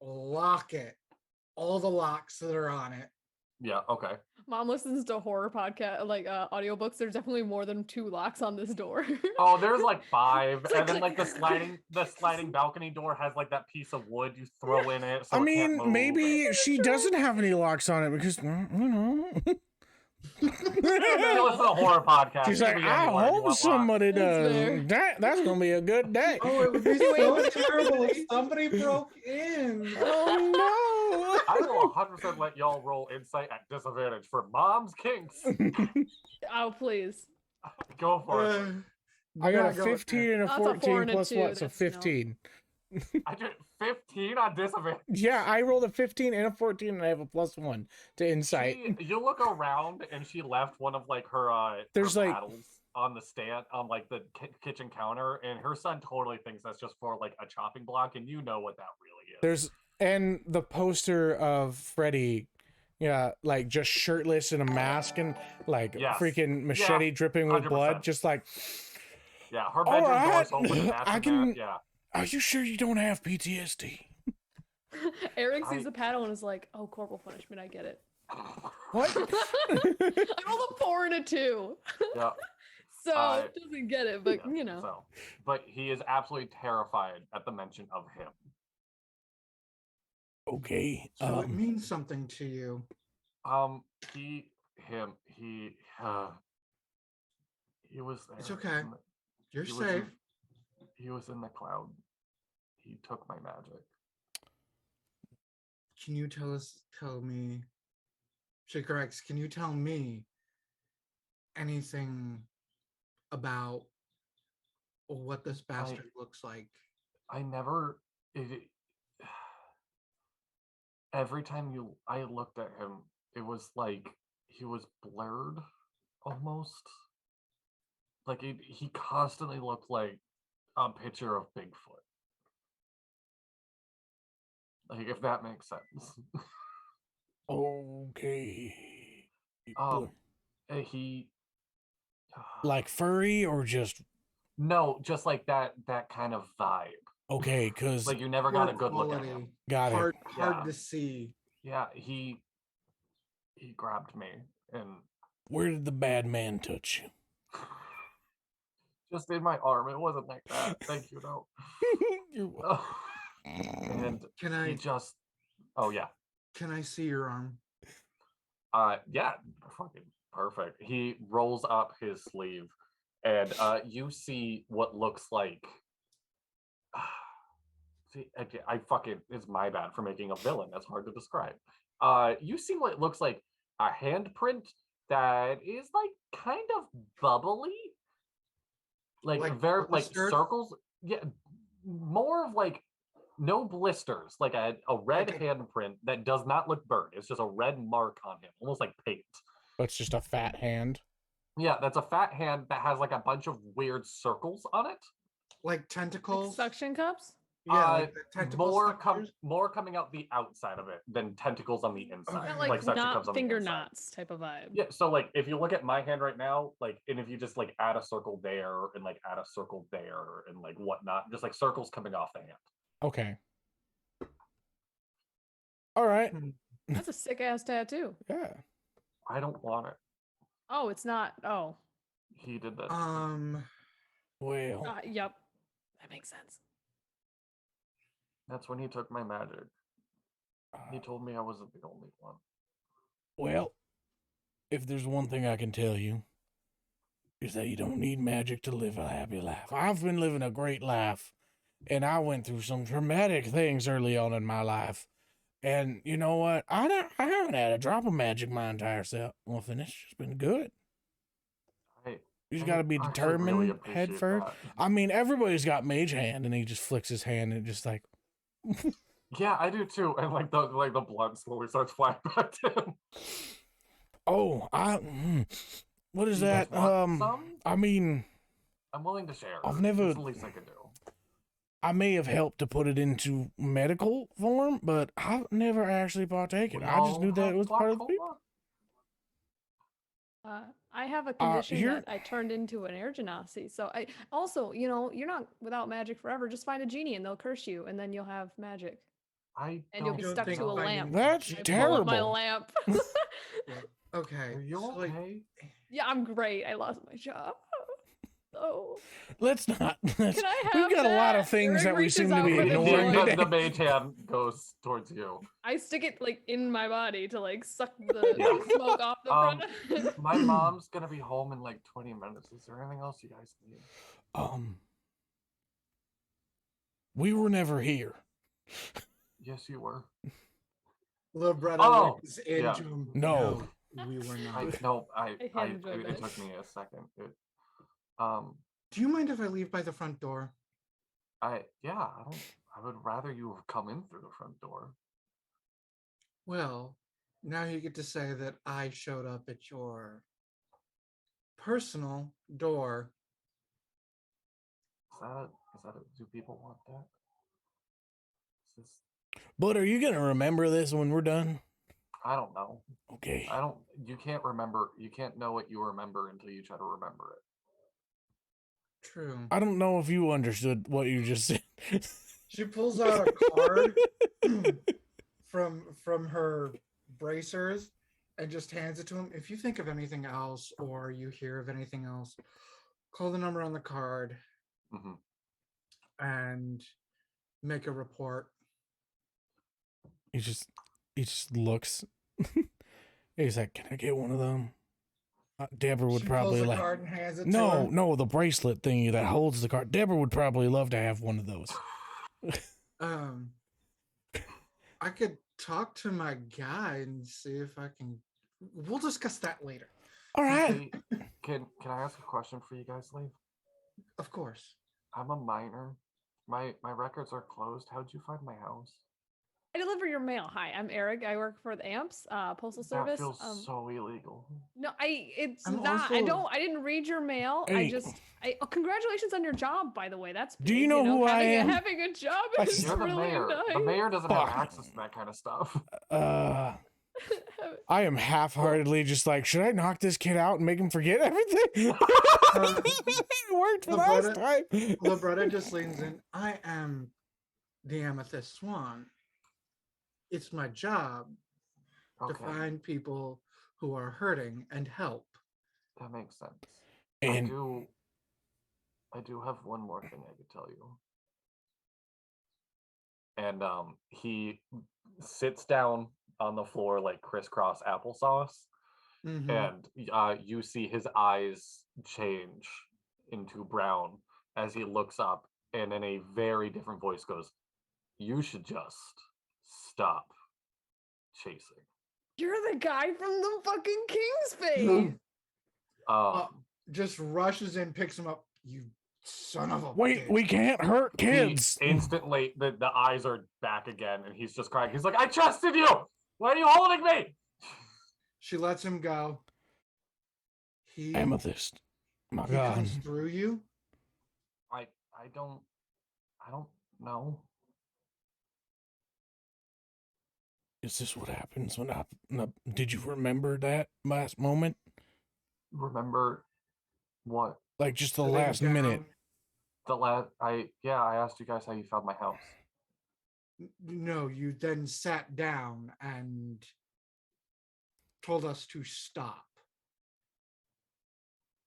lock it, all the locks that are on it. Yeah, okay. Mom listens to horror podcast, like audiobooks. There's definitely more than 2 locks on this door. Oh, there's like 5, It's and like then like click. the sliding balcony door has like that piece of wood you throw in it. So I it can't mean, move. maybe she doesn't have any locks on it because, you know. You listen to a horror podcast. She's you like, can be I anywhere you hope want somebody That's fair. does. That's going to be a good day. Oh, it would be so terrible if somebody broke in. Oh, I will 100% let y'all roll insight at disadvantage for Mom's Kinks. Oh, please. Go for it. I got a Not going 15 and a That's a 4 14 and a plus 2, what? So that's no. 15. I did 15 on disadvantage. Yeah, I rolled a 15 and a 14 and I have a +1 to insight. You look around and she left one of like her There's, her like- paddles on the stand on like the kitchen counter, and her son totally thinks that's just for like a chopping block, and you know what that really is. There's and the poster of Freddy, yeah, like just shirtless in a mask and like Yes. freaking machete dripping with 100%. blood, just like, Yeah, her bedroom Alright, door's open. I can- Yeah. are you sure you don't have PTSD? Eric sees I- the paddle and is like, "Oh, corporal punishment. I get it." What? I rolled a 4 and a 2, Yeah. so Uh, doesn't get it. But yeah, you know, So, but he is absolutely terrified at the mention of him. Okay. So it means something to you. He was there. It's okay. in the- You're he was safe. he was in the cloud. He took my magic. Can you tell me, Shaker X, can you tell me anything about what this bastard looks like? I never. Every time I looked at him, it was like he was blurred, almost. Like he constantly looked like a picture of Bigfoot. Like, if that makes sense. Okay. He. Like furry or just No, just like that kind of vibe. okay? Because Like you never got a Poor good look at quality, him. got it. hard Yeah. to see. Yeah, he grabbed me and Where did the bad man touch you? just in my arm. It wasn't like that. Thank you, no. You're wel- And Can he I just. Oh yeah. can I see your arm? Yeah, fucking perfect. He rolls up his sleeve, and you see what looks like. See, I fucking, it's my bad for making a villain. That's hard to describe. You see what looks like a handprint that is like kind of bubbly, like very like blistered? circles. Yeah, more of like no blisters, like a red Like a- handprint that does not look burnt. It's just a red mark on him, almost like paint. That's just a fat hand. Yeah, that's a fat hand that has like a bunch of weird circles on it. Like like tentacles? suction cups. Yeah, like the tentacle suckers? More coming out the outside of it than tentacles on the inside. Okay. Not Like like suction cups not on the finger inside. knots type of vibe. Yeah, so like if you look at my hand right now, like, and if you just like add a circle there and like add a circle there and like whatnot, just like circles coming off the hand. Okay. All right. That's a sick ass tattoo. Yeah. I don't want it. Oh, it's not. Oh, He did this. Well, yep, that makes sense. That's when he took my magic. He uh, told me I wasn't the only one. well, if there's one thing I can tell you, is that you don't need magic to live a happy life. I've been living a great life, and I went through some traumatic things early on in my life. And you know what? I haven't had a drop of magic my entire self. Well, and it's just been good. You just got to be I determined, really head appreciate first. that. I mean, everybody's got mage hand, and he just flicks his hand and just like, Yeah, I do too. And like the blood slowly starts flying back to him. oh, what is You guys that? want some? I mean, I'm willing to share. I've never- It's the least I can do. I may have helped to put it into medical form, but I've never actually partaken. We I just all knew that have it was part of the glaucoma. I have a condition here- that I turned into an air genasi. So I also, you're not without magic forever. Just find a genie and they'll curse you, and then you'll have magic. I And you'll be don't stuck think to a finding lamp. That's I pull up my terrible. lamp. Okay. Are you so, like, okay? Yeah, I'm great. I lost my job. Oh, Let's not. Let's, can I we've have got a lot of that? things Errug that we reaches seem to out be for the ignoring joint. today. The mage hand goes towards you. I stick it like in my body to like suck the Yeah. smoke off the front of it. My mom's gonna be home in like 20 minutes. Is there anything else you guys need? We were never here. Yes, you were. Labretta Oh, looks into yeah. him. No. We were I not. no, I hand enjoyed it that. took me a second. Do you mind if I leave by the front door? I would rather you have come in through the front door. Well, now you get to say that I showed up at your personal door. Do people want that? Is this, But are you gonna remember this when we're done? I don't know. Okay. You can't remember, you can't know what you remember until you try to remember it. True. I don't know if you understood what you just said. She pulls out a card from her bracers and just hands it to him. If you think of anything else or you hear of anything else, call the number on the card Hmm. and make a report. He just looks. He's like, "Can I get one of them?" Deborah would She probably pulls the like. card and hands it to No, him. no, the bracelet thingy that holds the card. Deborah would probably love to have one of those. I could talk to my guy and see if I can. We'll discuss that later. All right. Hey, can I ask a question for you guys, Lee? Of course. I'm a minor. My records are closed. How'd you find my house? I deliver your mail. Hi, I'm Errug. I work for the AMPS Postal That Service. feels so illegal. No, it's I'm not. also- I didn't read your mail. Hey. Congratulations on your job, by the way. That's Do you big, know who I having am? having a job I is s- You're the really mayor. nice. The mayor doesn't Fuck. have access to that kind of stuff. I am half-heartedly just like, should I knock this kid out and make him forget everything? It worked for last time. Labretta just leans in. I am the Amethyst Swan. It's my job to Okay, find people who are hurting and help. that makes sense. And I do have one more thing I could tell you. And he sits down on the floor like crisscross applesauce, Mhm. and you see his eyes change into brown as he looks up, and in a very different voice goes, "You should just stop chasing." You're the guy from the fucking King's Fate. Just rushes in, picks him up. You son of a wait, bitch. we can't hurt He kids. instantly, the eyes are back again, and he's just crying. He's like, "I trusted you. Why are you holding me?" She lets him go. He Amethyst. My he God. comes through you. I don't know. Is this what happens when did you remember that last moment? Remember what? Like just the Sitting last minute. down. I asked you guys how you found my house. No, you then sat down and told us to stop.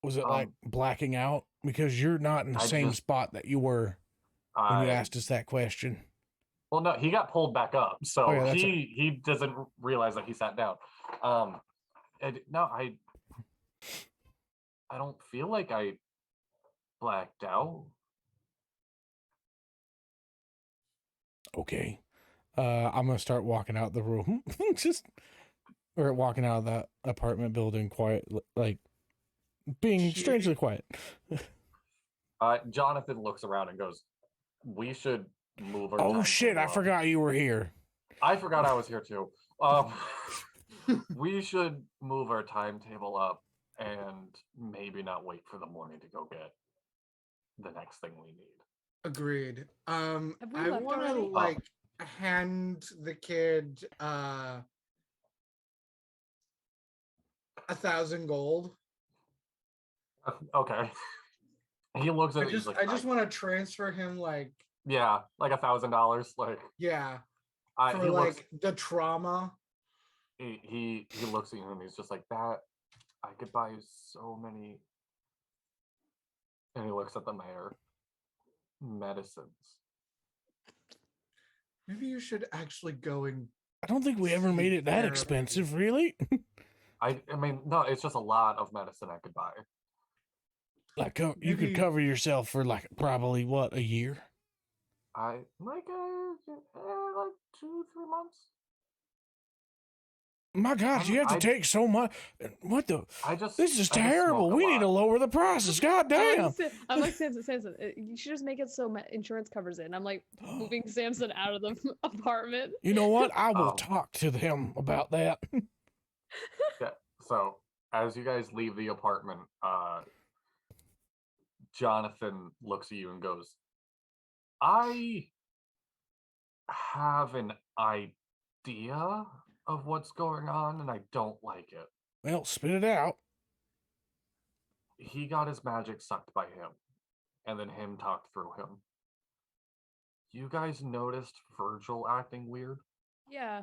Was it like blacking out? Because you're not in the I same just- spot that you were when you I- asked us that question. Well, no, he got pulled back up, so Oh, yeah, that's he doesn't realize that he sat down. No, I don't feel like I blacked out. Okay. I'm gonna start walking out the room. Or walking out of that apartment building quiet, like being She- strangely quiet. Jonathan looks around and goes, "We should move our." Oh shit, I timetable up." forgot you were here. I forgot I was here too. We should move our timetable up and maybe not wait for the morning to go get the next thing we need. Agreed. Have we I left want to already? like hand the kid 1,000 gold. Okay. He looks at it. He's like, I just want to transfer him like yeah, like $1,000. Like, yeah I for he like looks the trauma. he looks at you and he's just like, that I could buy you so many. And he looks at the mayor. Medicines. Maybe you should actually go and I don't think we ever See made it that therapy. expensive, really. I mean, no, it's just a lot of medicine I could buy. Like you could Maybe- cover yourself for like probably what, a year? I like 2-3 months. My gosh, you have to I- take so much. What the? I just This is I just terrible. smoke a We need to lot. lower the prices. God damn. I'm like Samson. You should just make it so insurance covers it. And I'm like moving Samson out of the apartment. You know what? I will Oh. talk to them about that. Yeah. So as you guys leave the apartment, Jonathan looks at you and goes, I have an idea of what's going on and I don't like it. Well, spit it out. He got his magic sucked by him, and then him talked through him. You guys noticed Virgil acting weird? Yeah.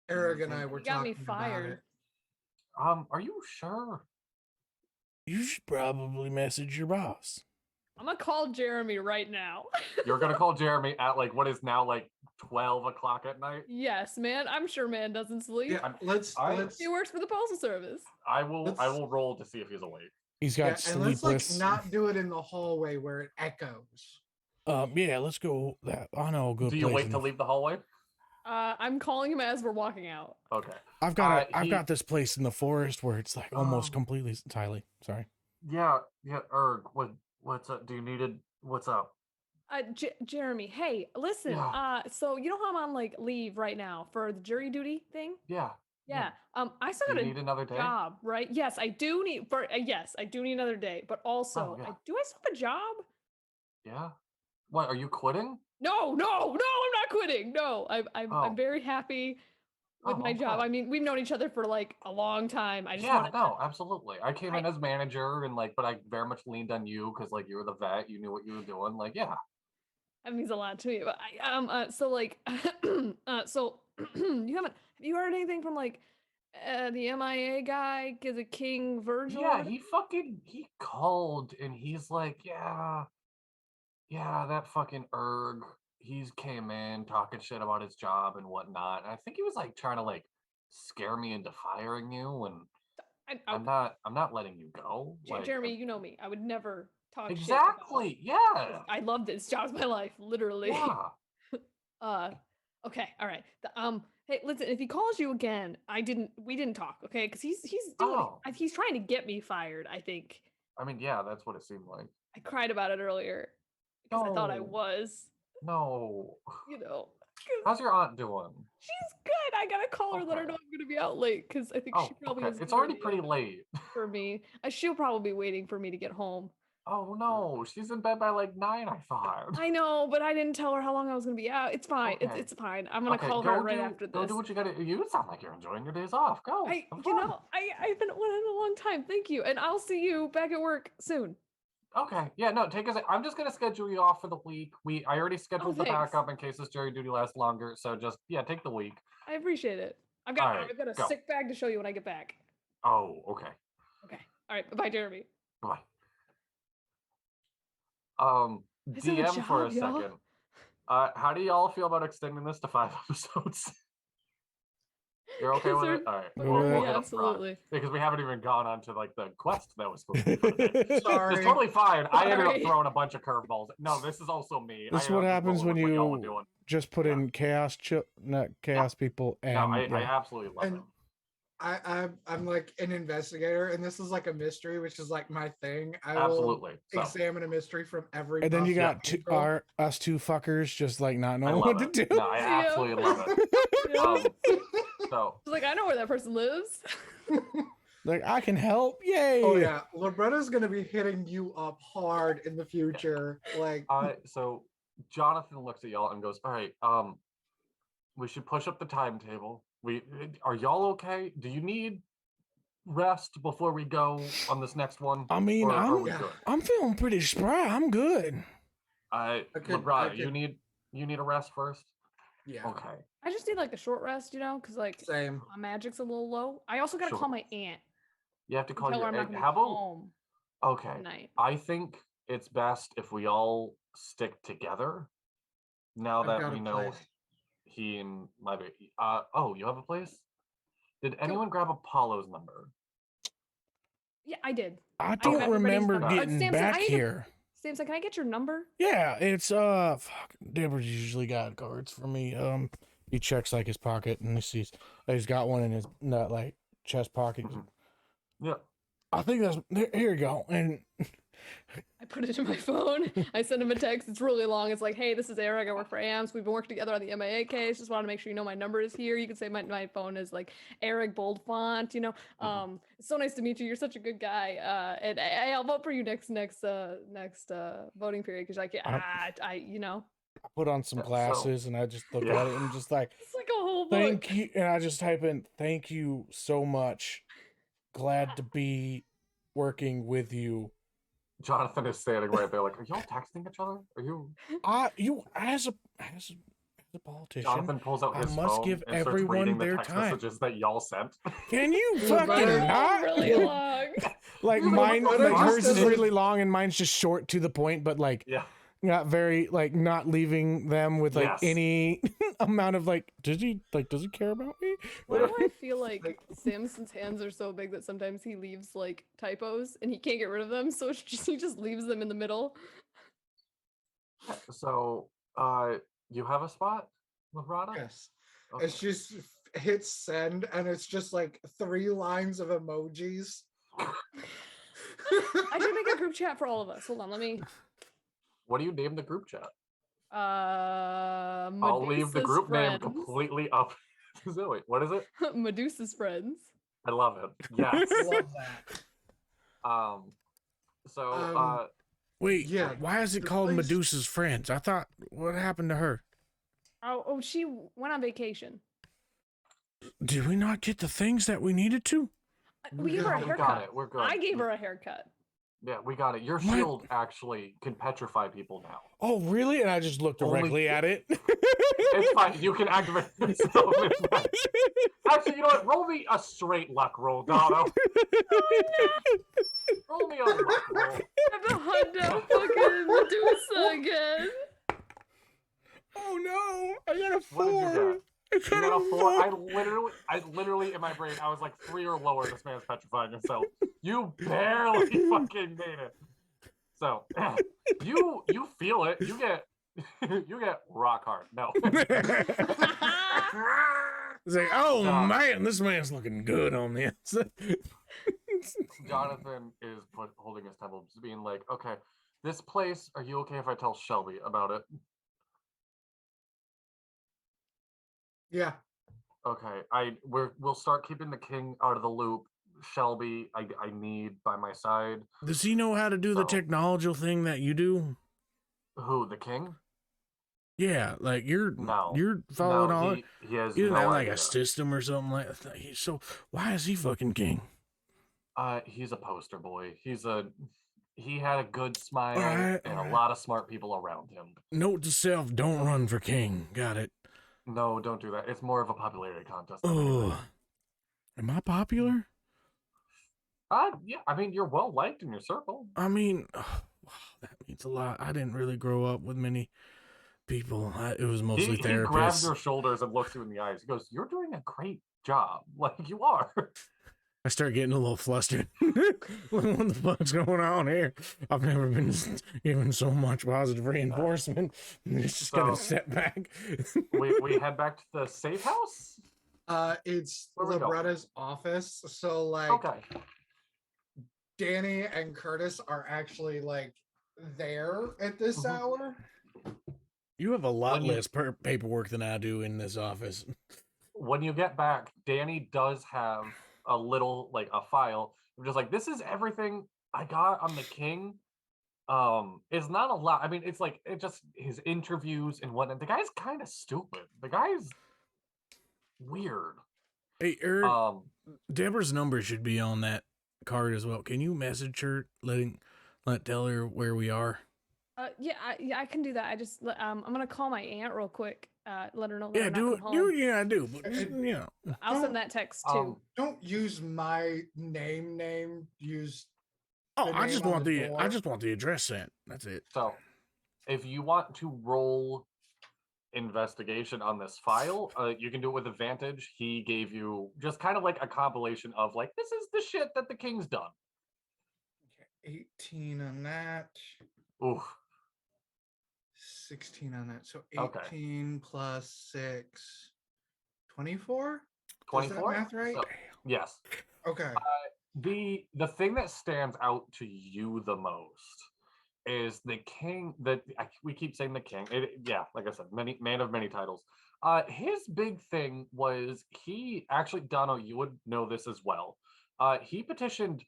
Errug and I were He got me talking about fired. it. Are you sure? You should probably message your boss. I'm gonna call Jeremy right now. You're gonna call Jeremy at like what is now like 12 o'clock at night? Yes, man. I'm sure man doesn't sleep. Yeah, let's He works for the postal service. I will Let's- roll to see if he's awake. He's yeah, got and let's sleepless. like not do it in the hallway where it echoes. Yeah, let's go. That I know a good. Do you place wait in to the- leave the hallway? I'm calling him as we're walking out. Okay. I've got he- I've got this place in the forest where it's like almost completely Tylee. Sorry. Yeah, Erg, what's up? Do you need it? What's up? Jeremy, hey, listen. Yeah. So you know how I'm on like leave right now for the jury duty thing? Yeah. Yeah. I still Do got you a need another day? job, right? Yes, I do need yes, I do need another day. But also, yeah. I still have a job? Yeah. What, are you quitting? No, I'm not quitting. No, Oh. I'm very happy with my job. okay. I mean, we've known each other for like a long time. I just Yeah, wanted no, absolutely. I came in I- as manager and like, but I very much leaned on you because like you were the vet, you knew what you were doing. Like, yeah. that means a lot to me. But so like so have you heard anything from like the MIA guy, the King Virgil? Yeah, he called and he's like, yeah, that fucking Erg. He's came in talking shit about his job and whatnot. And I think he was like trying to like scare me into firing you, and I'm not letting you go. Like, Jeremy, you know me. I would never talk shit exactly. Yeah. about I love this job's my life, literally. Yeah. Okay, all right. Hey, listen, if he calls you again, we didn't talk, okay? Because he's doing Oh. he's trying to get me fired, I think. I mean, yeah, that's what it seemed like. I cried about it earlier because I thought I No. was, No. you know. 'Cause How's your aunt doing? she's good. I gotta call her, let her Okay. know I'm gonna be out late because I think Oh, she probably okay. has It's no already idea pretty late. for me. She'll probably be waiting for me to get home. Oh no, she's in bed by like 9, I thought. I know, but I didn't tell her how long I was gonna be out. It's fine. Okay. It's fine. I'm gonna Okay, call her go right do- after Go this. do what you gotta do. You sound like you're enjoying your days off. Go. have You fun. know, I've been wanting a long time. Thank you, and I'll see you back at work soon. Okay. Yeah, no, take a I'm just gonna schedule you off for the week. I already scheduled the thanks. backup in case this jury duty lasts longer. So just take the week. I appreciate it. I've Alright, got a go. sick bag to show you when I get back. Oh, okay. Okay. All right. Bye, Jeremy. Bye. I still have a DM for a job, y'all. second. How do y'all feel about extending this to 5 episodes? You're okay with it? All right. Go with it. hit Yeah, up Rock, absolutely. because we haven't even gone on to like the quest that was supposed to be for the day. Sorry. It's totally fine. I ended up Sorry. throwing a bunch of curveballs. No, this is also me. This is I what ended up happens rolling when with what y'all were you doing. just put Yeah. in not chaos people and No, I yeah. absolutely love And them. I'm like an investigator, and this is like a mystery, which is like my thing. I will Absolutely. So, examine a mystery from every. And then you got possible us two fuckers just like not I knowing love what it. to do. No, I Yeah. absolutely love it. You know? So She's like, I know where that person lives. Like, I can help. Yay. Oh yeah, Labretta's gonna be hitting you up hard in the future. Like, So Jonathan looks at y'all and goes, "All right, we should push up the timetable. Are y'all okay? Do you need rest before we go on this next one? I mean, or are we Yeah. good? I'm feeling pretty spry. I'm good. Labretta, could- you need a rest first. yeah, Okay. I just need like a short rest, you know, because like same. my magic's a little low. I also gotta Sure. call my aunt. You have to and call tell her your I'm not aunt. gonna How be about home okay? tonight. I think it's best if we all stick together. Now I've that got we a know place. he and my baby. Oh, you have a place? Did anyone grab Apollo's number? Yeah, I did. I have don't everybody's remember number. getting Samson, back I need to- here. Samson, can I get your number? Yeah, it's fuck. Deborah's usually got cards for me. He checks like his pocket and he sees he's got one in his that like chest pocket. Mhm. Yeah. I think that's here you go. And I put it in my phone. I send him a text. It's really long. It's like, hey, this is Errug. I work for AMS. We've been working together on the MIA case. Just want to make sure you know my number is here. You can say my phone is like Errug bold font, you know. It's so nice to meet you. You're such a good guy. And I'll vote for you next voting period because I you know. I put on some Yeah, so- glasses and I just look Yeah. at it and just like It's like a whole book. thank you, and I just type in thank you so much. Glad to be working with you. Jonathan is standing right there, like, are y'all texting each other? Are you? You as a politician. Jonathan pulls out I his must phone give and starts everyone reading the their text time. messages that y'all sent. Can you They're fucking not? really long. Like You're mine, like, like what hers is is it? really long and mine's just short to the point, but like Yeah. not very like not leaving them with like Yes. any amount of like does he care about me? Why do I feel like Samson's hands are so big that sometimes he leaves like typos and he can't get rid of them, so he just leaves them in the middle. So, you have a spot, Labretta? Yes. Okay. It's just hit send, and it's just like 3 lines of emojis. I should make a group chat for all of us. Hold on, let me. What do you name the group chat? Medusa's I'll leave the group friends. name completely up to Zoe. What is it? Medusa's friends. I love it. Yes. Love that. So, Wait, Yeah, why is it the called place- Medusa's friends? I thought what happened to her? Oh, she went on vacation. Did we not get the things that we needed to? We gave her a We we got haircut. it. We're good. I gave her a haircut. Yeah, we got it. Your What? shield actually can petrify people now. Oh, really? And I just looked Only- directly at it. It's fine. You can activate yourself. It's fine. Actually, you know what? Roll me a straight luck roll, Dono. Roll me a luck roll. I have to hunt down fucking Medusa again. Oh no! I got a What did you 4. get? I You got got a a 4. I literally in my brain, I was like 3 or lower. This man's petrifying himself. You barely fucking made it. So you feel it. You get rock hard. No. It's like, oh No. man, this man's looking good on the outside. Jonathan is holding his temple, just being like, okay, this place. Are you okay if I tell Shelby about it? Yeah. Okay, we'll start keeping the king out of the loop. Shelby, I need by my side. Does he know how to do the So- technological thing that you do? Who, the king? Yeah, like you're No. following No, all. he has You didn't no have like idea. a system or something like that. So why is he fucking king? He's a poster boy. He had a good smile Alright, and a alright. lot of smart people around him. Note to self: don't run for king. Got it. No, don't do that. It's more of a popularity contest. than anything. Oh, am I popular? Yeah, I mean, you're well liked in your circle. I mean, wow, that means a lot. I didn't really grow up with many people. It was mostly He grabs therapists. your shoulders and looks you in the eyes. He goes, "You're doing a great job. Like you are." I start getting a little flustered. What the fuck's going on here? I've never been given so much positive reinforcement. It's just gonna So- step back. we head back to the safe house. It's Where we going? Labretta's office. So like Okay. Danny and Curtis are actually like there at this Mhm. hour. You have a lot When you- less paperwork than I do in this office. When you get back, Danny does have a little like a file. I'm just like, this is everything I got on the king. It's not a lot. I mean, it's like it just his interviews and whatnot. The guy's kind of stupid. The guy's weird. Hey, Errug, Um, Deborah's number should be on that card as well. Can you message her, tell her where we are? Yeah, I can do that. I'm gonna call my aunt real quick. Let her know that Yeah, I'm do not it. home. Do what you gotta do. But you know, I'll send that text too. Don't use my name. Use. oh, the I name just on want the the door. I just want the address sent. That's it. so if you want to roll investigation on this file, you can do it with advantage. He gave you just kind of like a compilation of like, this is the shit that the king's done. 18 on that. Oof. 16 on that. So Okay. 18 plus 6. 24? 24. Math right? So, yes. Okay. The thing that stands out to you the most is the king. We keep saying the king. Yeah, like I said, man of many titles. His big thing was he actually, Dono, you would know this as well. He petitioned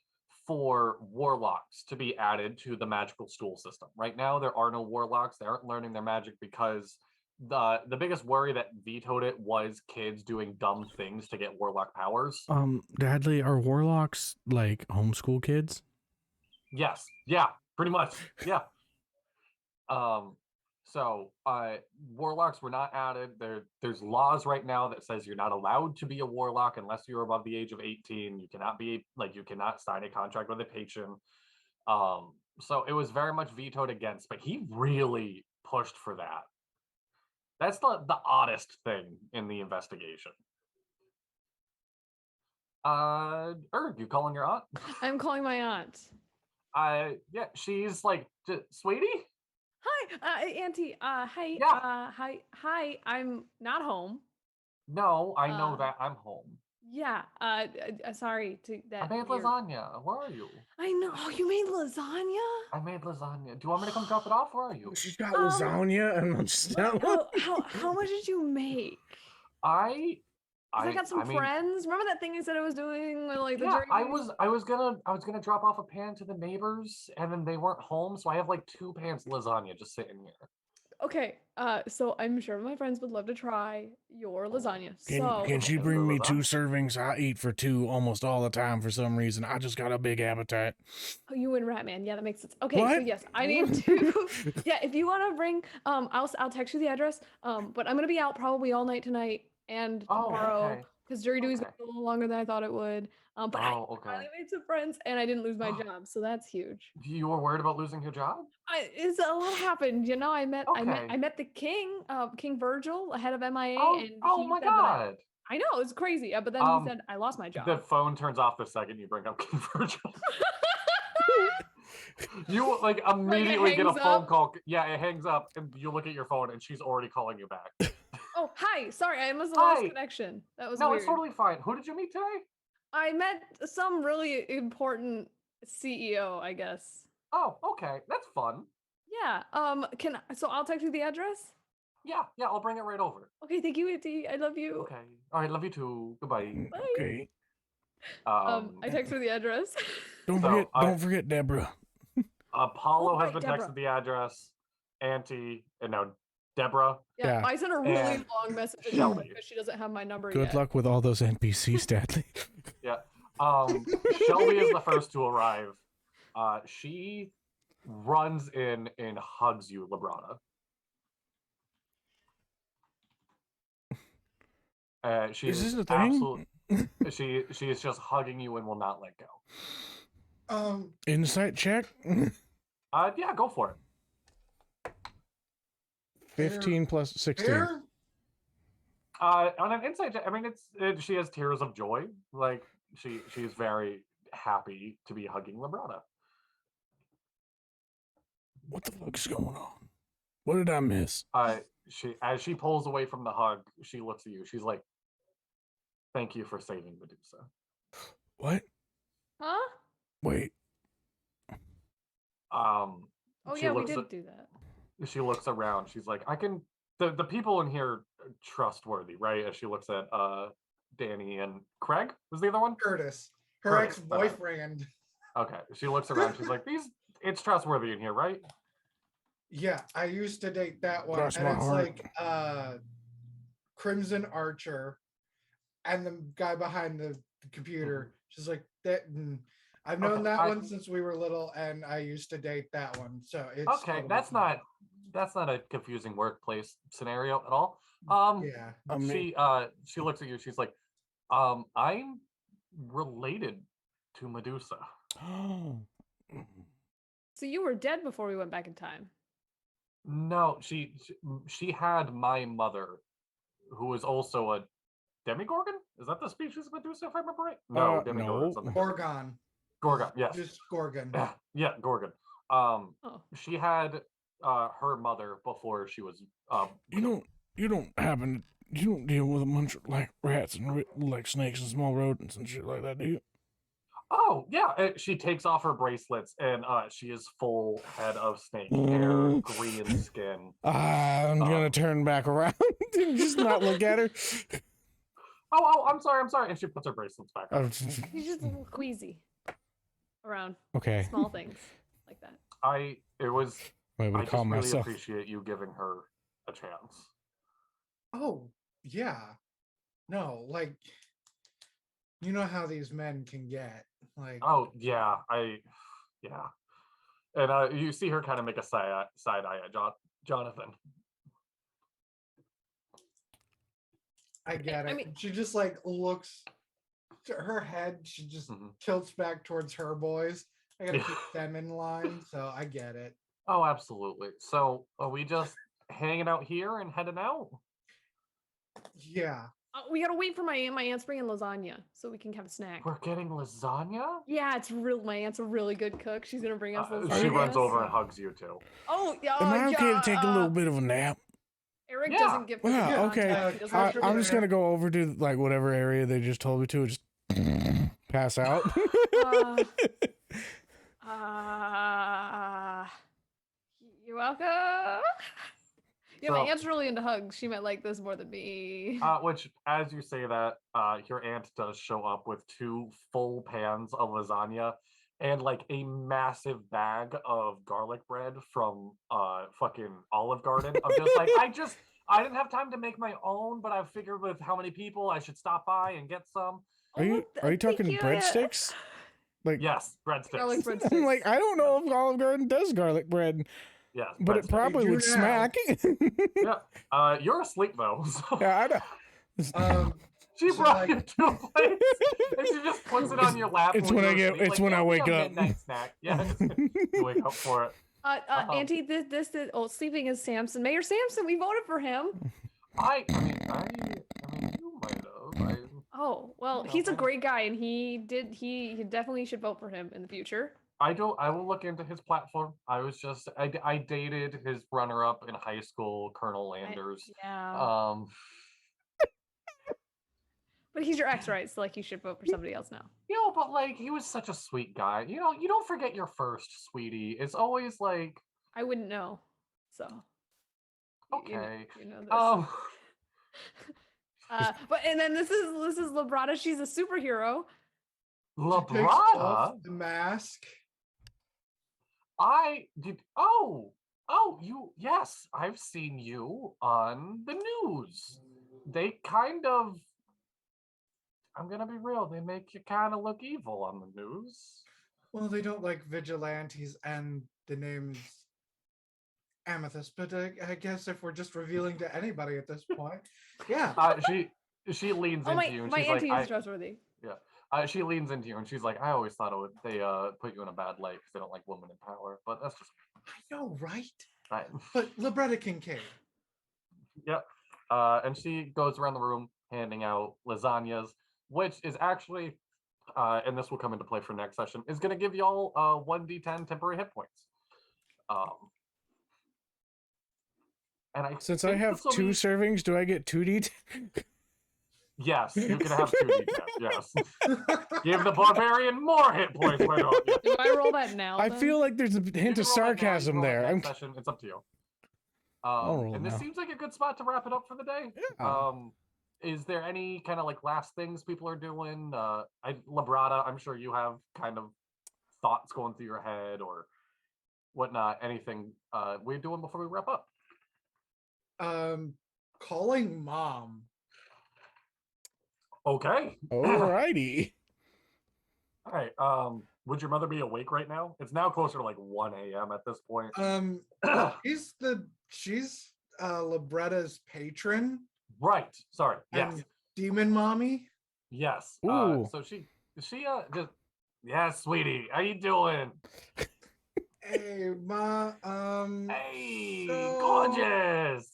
for warlocks to be added to the magical school system. Right now, there are no warlocks. They aren't learning their magic because the biggest worry that vetoed it was kids doing dumb things to get warlock powers. Dadley, are warlocks like homeschool kids? Yes. Yeah. Pretty much. Yeah. So warlocks were not added. There's laws right now that says you're not allowed to be a warlock unless you're above the age of 18. You cannot sign a contract with a patron. So it was very much vetoed against, but he really pushed for that. That's the oddest thing in the investigation. Errug, you calling your aunt? I'm calling my aunt. Yeah, she's like, sweetie? Hi, Auntie. Hi. Yeah. Hi. I'm not home. No, I know that I'm home. Yeah. Sorry to that. I made lasagna. Where are you? I know. Oh, you made lasagna? I made lasagna. Do you want me to come drop it off? Where are you? She's got lasagna and just How much did you make? I got some friends. Remember that thing I said I was doing with like the yeah, drink? I was gonna drop off a pan to the neighbors, and then they weren't home, so I have like 2 pans of lasagna just sitting here. Okay, so I'm sure my friends would love to try your lasagna. Can she bring me 2 lasagna? servings? I eat for 2 almost all the time for some reason. I just got a big appetite. Oh, you and Ratman, yeah, that makes sense. Okay, What? so yes, I need to. Yeah, if you want to bring, I'll text you the address. But I'm gonna be out probably all night tonight and tomorrow because jury duty's gonna be a little longer than I thought it would. But I finally made some friends and I didn't lose my job, so that's huge. You were worried about losing your job? It's a lot happened, you know. I met the king, King Virgil, head of MIA, and oh he my said god! I know it's crazy, but then he said I lost my job. The phone turns off the second you bring up King Virgil. You like immediately get a phone call. Yeah, it hangs up, and you look at your phone, and she's already calling you back. Oh, hi. Sorry, I must have lost connection. That was weird. It's totally fine. Who did you meet today? I met some really important CEO, I guess. Oh, okay. That's fun. Yeah. So I'll text you the address? Yeah, I'll bring it right over. Okay, thank you, Auntie. I love you. Okay. All right, love you too. Goodbye. Bye. Okay. I text her the address. Don't forget Deborah. Apollo has been texted the address. Auntie, and now Deborah. Yeah, I sent a really long message because she doesn't have my number yet. Good luck with all those NPCs, Dadley. Yeah. Shelby is the first to arrive. She runs in and hugs you, Labretta. Is this a thing? She is just hugging you and will not let go. Insight check? Yeah, go for it. 15 plus 16. On an insight check, I mean, she has tears of joy. Like she's very happy to be hugging Labretta. What the fuck is going on? What did I miss? As she pulls away from the hug, she looks at you. She's like, "Thank you for saving Medusa." What? Huh? Wait. Oh yeah, we did do that. She looks around. She's like, "I can." The people in here are trustworthy, right? As she looks at Danny and Craig was the other one. Curtis, her Curtis, ex-boyfriend. Okay, she looks around. She's like, it's trustworthy in here, right? Yeah, I used to date that one, Cross and my it's heart. like Crimson Archer, and the guy behind the computer. She's like that. I've known Okay, that one since we were little, and I used to date that one. So it's Okay, totally that's fine. not a confusing workplace scenario at all. Yeah. I mean, She looks at you. She's like, I'm related to Medusa. So you were dead before we went back in time. No, she had my mother, who was also a demigorgon. Is that the species of Medusa, if I remember right? No, demigorgon. no. Something different. Gorgon. Gorgon. Yes. Just Gorgon. Yeah, Gorgon. Oh. She had her mother before she was You don't deal with a bunch of like rats and like snakes and small rodents and shit like that, do you? Oh yeah, she takes off her bracelets and she is full head of snake hair, green skin. I'm gonna turn back around and just not look at her. Oh, I'm sorry, and she puts her bracelets back on. He's just a little queasy around Okay. small things like that. I Wait, just call really myself. appreciate you giving her a chance. Oh, yeah. No, like, you know how these men can get. Like, Oh yeah, yeah. And you see her kind of make a side eye at Jonathan. I get it. I mean- She just like looks to her head, she just tilts back towards her boys. I gotta keep them in line, so I get it. Oh, absolutely. So are we just hanging out here and heading out? Yeah. We gotta wait for my aunt's bringing lasagna so we can have a snack. We're getting lasagna? Yeah, it's real. My aunt's a really good cook. She's gonna bring us lasagna. She runs over so- and hugs you too. Oh yeah. Am I okay yeah, to take a little bit of a nap? Errug Yeah. doesn't give. us Yeah, lasagna. okay. He doesn't I- have to I'm do just it. gonna go over to like whatever area they just told me to, just pass out. You're welcome. Yeah, my So- aunt's really into hugs. She might like this more than me. Which, as you say that, your aunt does show up with 2 full pans of lasagna and like a massive bag of garlic bread from fucking Olive Garden. I'm just like, I didn't have time to make my own, but I figured with how many people I should stop by and get some. Are you thank talking you. breadsticks? Like, Yes, breadsticks. Garlic I'm breadsticks. like, I don't know if Olive Garden does garlic bread, Yes, but it breadsticks. probably do would now. smack. Yeah. You're asleep though. So Yeah, I know. she so, brought like- you to a place and she just puts it on your lap. it's when when I you're get- asleep, it's like, when I "It'll be wake a up." midnight snack. Yeah, you wake up for it. Auntie, this sleeping is Samson. Mayor Samson, we voted for him. I mean, you might have. Oh, well, No, he's a I- great guy and he definitely should vote for him in the future. I will look into his platform. I dated his runner-up in high school, Colonel Landers. Yeah. But he's your ex, right? So like you should vote for somebody else now. But like he was such a sweet guy. You don't forget your first, sweetie. It's always like, I wouldn't know. So okay. you know this. But and then this is Labretta. She's a superhero. She takes Labretta. off the mask. I did. Yes, I've seen you on the news. They kind of. I'm gonna be real. They make you kind of look evil on the news. Well, they don't like vigilantes, and the name's Amethyst. But I guess if we're just revealing to anybody at this point, yeah. She leans Oh, into you and my she's auntie like, is trustworthy. she leans into you and she's like, I always thought they put you in a bad light because they don't like women in power, but that's just I know, right? right. But Labretta Kinkade. Yep. And she goes around the room handing out lasagnas, which is actually, and this will come into play for next session, is going to give y'all 1d10 temporary hit points. And Since I think have this will 2 be- servings, do I get 2d? Yes, you can have 2d10. Yes. Give the barbarian more hit points. Why don't you? Do I roll that now? I then? feel like there's a You hint can of roll that now, you sarcasm roll it there. next session, it's up to you. roll And this now. seems like a good spot to wrap it up for the day. Yeah. is there any kind of like last things people are doing? Labretta, I'm sure you have kind of thoughts going through your head or whatnot. Anything we're doing before we wrap up? Calling mom. Okay. Alrighty. All right. Would your mother be awake right now? It's now closer to like 1 a.m. at this point. She's Labretta's patron Right. Sorry. Yes. and demon mommy. Yes. Ooh. So she just yeah, sweetie. How you doing? Hey, ma. Hey, so gorgeous.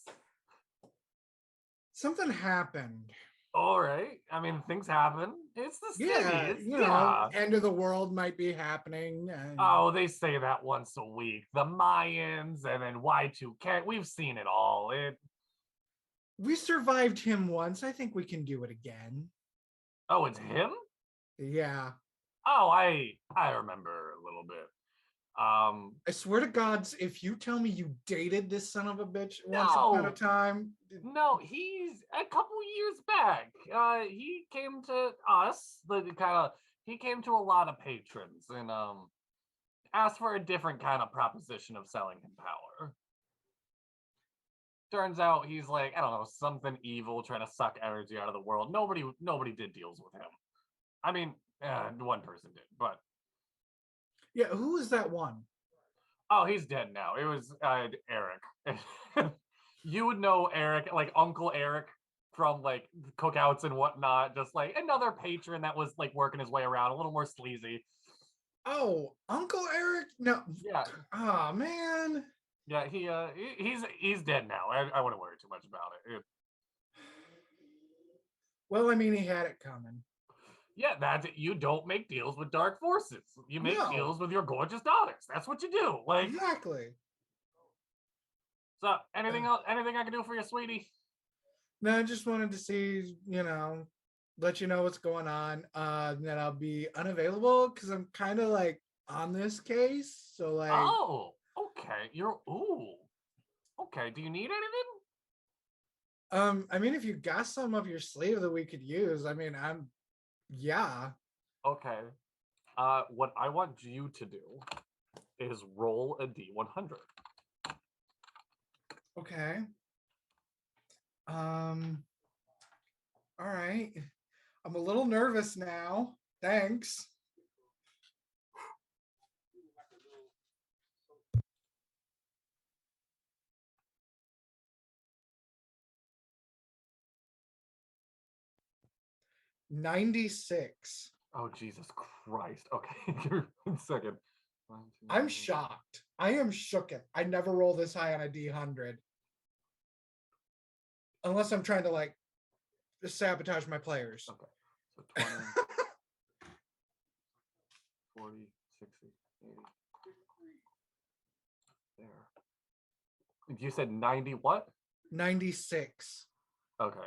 something happened. All right. I mean, things happen. It's the city. Yeah, It's, you know, end of the world might be happening. And Oh, they say that once a week. The Mayans and then Y2K. We've seen it all. we survived him once. I think we can do it again. Oh, it's him? Yeah. Oh, I remember a little bit. I swear to God, if you tell me you dated this son of a bitch once upon a time. No, he's a couple years back. He came to us, he came to a lot of patrons and asked for a different kind of proposition of selling him power. Turns out he's like, I don't know, something evil trying to suck energy out of the world. Nobody did deals with him. I mean, one person did, but Yeah, who is that one? oh, he's dead now. It was Errug. You would know Eric, like Uncle Eric from like cookouts and whatnot. Just like another patron that was like working his way around, a little more sleazy. Oh, Uncle Eric? No. Yeah, Oh man. yeah. He's dead now. I wouldn't worry too much about it. Well, I mean, he had it coming. Yeah, that's it. You don't make deals with dark forces. You make No. deals with your gorgeous daughters. That's what you do. Like, Exactly. so anything else? Anything I can do for you, sweetie? No, I just wanted to see, let you know what's going on. That I'll be unavailable because I'm kind of like on this case. So like, Oh, okay. Okay. Do you need anything? I mean, if you got some up your sleeve that we could use, I mean, yeah. Okay. What I want you to do is roll a D100. Okay. All right. I'm a little nervous now. Thanks. $96. Oh, Jesus Christ. Okay, give me 1 second. I'm shocked. I am shooketh. I never roll this high on a D100. Unless I'm trying to like sabotage my players. Okay, so 20, 40, 60, 80. There. You said 90 what? 96. Okay.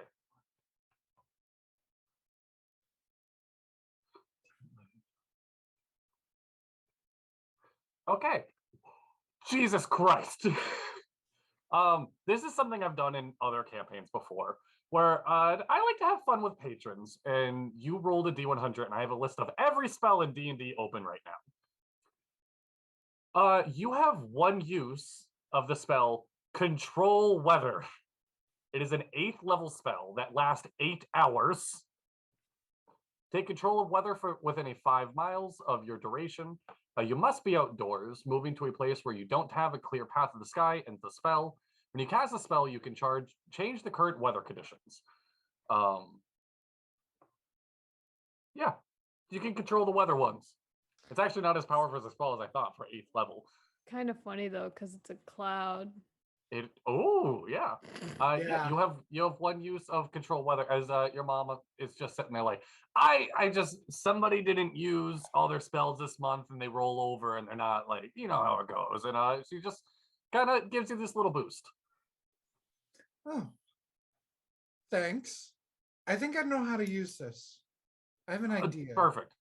Okay. Jesus Christ. This is something I've done in other campaigns before, where I like to have fun with patrons, and you rolled a D100, and I have a list of every spell in D&D open right now. You have one use of the spell Control Weather. It is an 8th level spell that lasts 8 hours. Take control of weather for within 5 miles of your duration. You must be outdoors, moving to a place where you don't have a clear path of the sky and the spell. When you cast a spell, you can change the current weather conditions. Yeah, you can control the weather ones. It's actually not as powerful as a spell as I thought for 8th level. Kind of funny though, because it's a cloud. Yeah. Yeah. You have one use of control weather as your mama is just sitting there like somebody didn't use all their spells this month and they roll over and they're not like, you know how it goes, and she just kind of gives you this little boost. Oh. Thanks. I think I know how to use this. I have an idea. Perfect.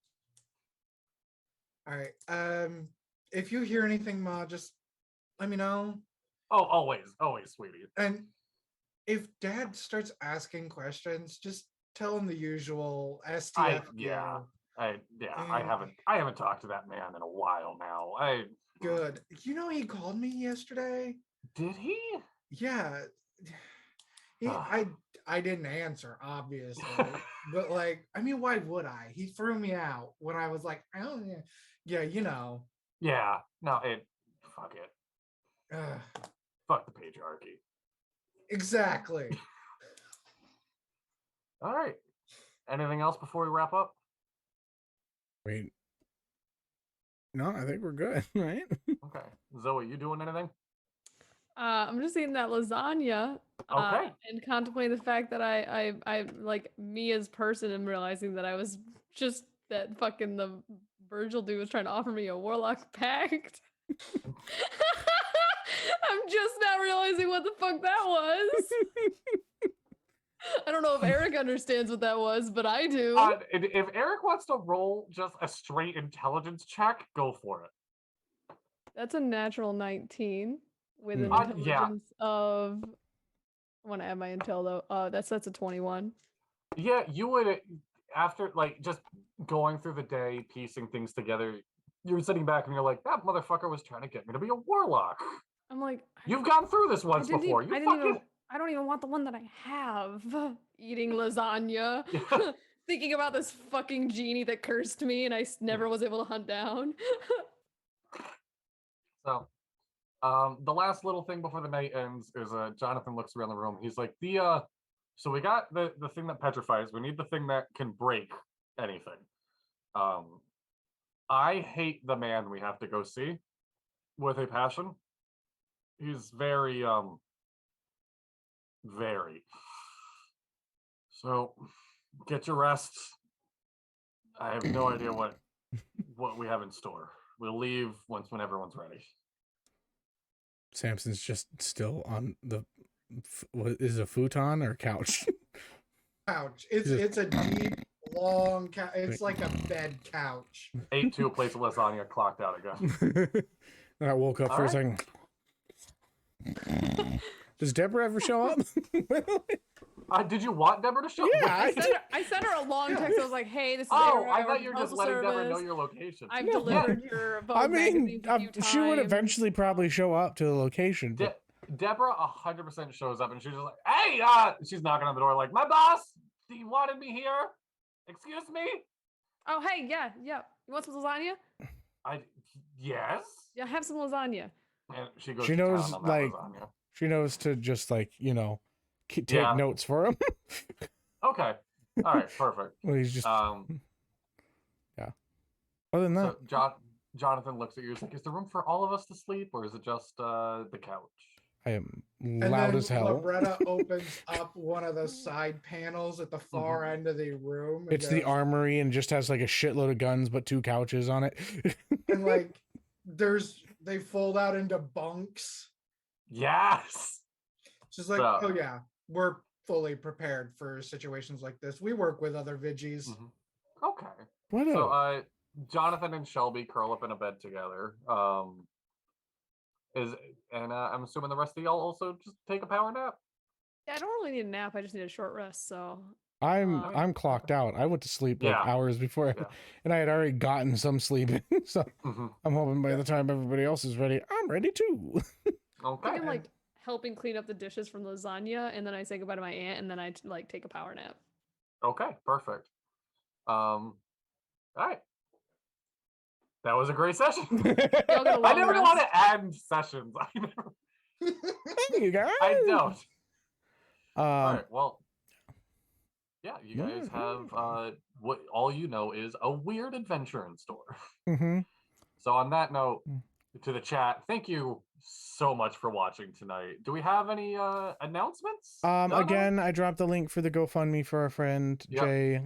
All right. If you hear anything, Ma, just let me know. Oh, always, sweetie. And if Dad starts asking questions, just tell him the usual STFU. I And- haven't talked to that man in a while now. Good. You know, he called me yesterday. Did he? Yeah. I didn't answer, obviously. But like, I mean, why would I? He threw me out when I was like, I don't know. Yeah, you know. Yeah. No, fuck it. Fuck the patriarchy. Exactly. All right. Anything else before we wrap up? Wait. No, I think we're good, right? Okay. Zoe, you doing anything? I'm just eating that lasagna. Okay. And contemplating the fact that I like me as person and realizing that I was just that fucking the Virgil dude was trying to offer me a warlock pact. I'm just now realizing what the fuck that was. I don't know if Eric understands what that was, but I do. If Eric wants to roll just a straight intelligence check, go for it. That's a natural 19 with an Mm. intelligence of. I want to add my intel though. That's a 21. Yeah, you would, after like just going through the day, piecing things together, you're sitting back and you're like, that motherfucker was trying to get me to be a warlock. I'm like, You've gone through this once before. I don't even want the one that I have. Eating lasagna. Yeah. Thinking about this fucking genie that cursed me and I never was able to hunt down. So, the last little thing before the night ends is Jonathan looks around the room. He's like, so we got the thing that petrifies. We need the thing that can break anything. I hate the man we have to go see with a passion. He's very. So, get your rest. I have no idea what we have in store. We'll leave when everyone's ready. Samson's just still on the what is it, a futon or couch? Couch. It's a deep, long couch. It's like a bed couch. Ate 2 plates of lasagna, clocked out again. And I woke up All for a right. second. Does Deborah ever show up? Did you want Deborah to show up? Yeah, I sent her a long text. I was like, "Hey, this is Oh, Errug, I I thought work you in were just postal letting Deborah know service. your location. I've No. delivered your Vogue I mean, magazines a few she would times." eventually probably show up to the location. But Deborah 100% shows up and she's just like, hey, she's knocking on the door like, my boss, he wanted me here. Excuse me? Oh, hey, yeah. You want some lasagna? Yes. Yeah, have some lasagna. And she goes She to town knows, on that like, lasagna. she knows to just like, take Yeah. notes for him. Okay. All right, perfect. Well, he's just yeah. Other than that, So Jonathan looks at you. He's like, is there room for all of us to sleep, or is it just the couch? I am And loud then as hell. Labretta opens up one of the side panels at the far end of the room. And It's the goes- armory and just has like a shitload of guns, but 2 couches on it. And like, they fold out into bunks. Yes. Just like, So- oh yeah, we're fully prepared for situations like this. We work with other Vigis. Mhm. Okay. What So else? Jonathan and Shelby curl up in a bed together. I'm assuming the rest of y'all also just take a power nap. Yeah, I don't really need a nap. I just need a short rest. So I'm clocked out. I went to sleep like Yeah. hours before, Yeah. and I had already gotten some sleep. So Mhm. I'm hoping by the time everybody else is ready, I'm ready too. I Okay. think I'm like helping clean up the dishes from lasagna, and then I say goodbye to my aunt, and then I like take a power nap. Okay. Perfect. All right. That was a great session. Y'all get a I long never know how rest. to end sessions. Thank you guys. I don't. All Um, right. Well, yeah, you guys have what all you know is a weird adventure in store. mhm. So on that note, to the chat, thank you so much for watching tonight. Do we have any announcements? Donna? Again, I dropped the link for the GoFundMe for our friend Yep. Jay.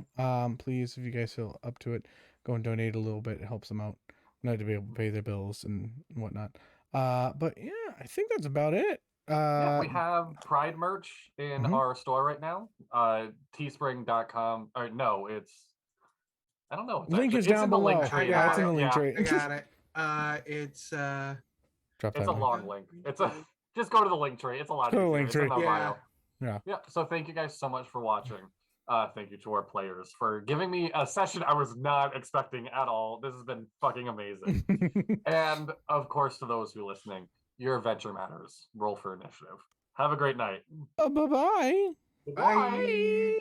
Please, if you guys feel up to it, go and donate a little bit. It helps them out. Not to be able to pay their bills and whatnot. But yeah, I think that's about it. Yeah, we have Pride merch in Mhm. our store right now. Teespring.com. Or no, it's I don't know. Link is it's down in the below. link tree. Yeah, it's in the link Yeah, tree. I got it. It's Drop It's that a link. long link. It's a just go to the link tree. It's a lot Go to easier. the link It's in tree. the Yeah. bio. Yeah. So thank you guys so much for watching. Thank you to our players for giving me a session I was not expecting at all. This has been fucking amazing. And of course, to those who are listening, your adventure matters. Roll for initiative. Have a great night. Bye-bye. Goodbye. Bye.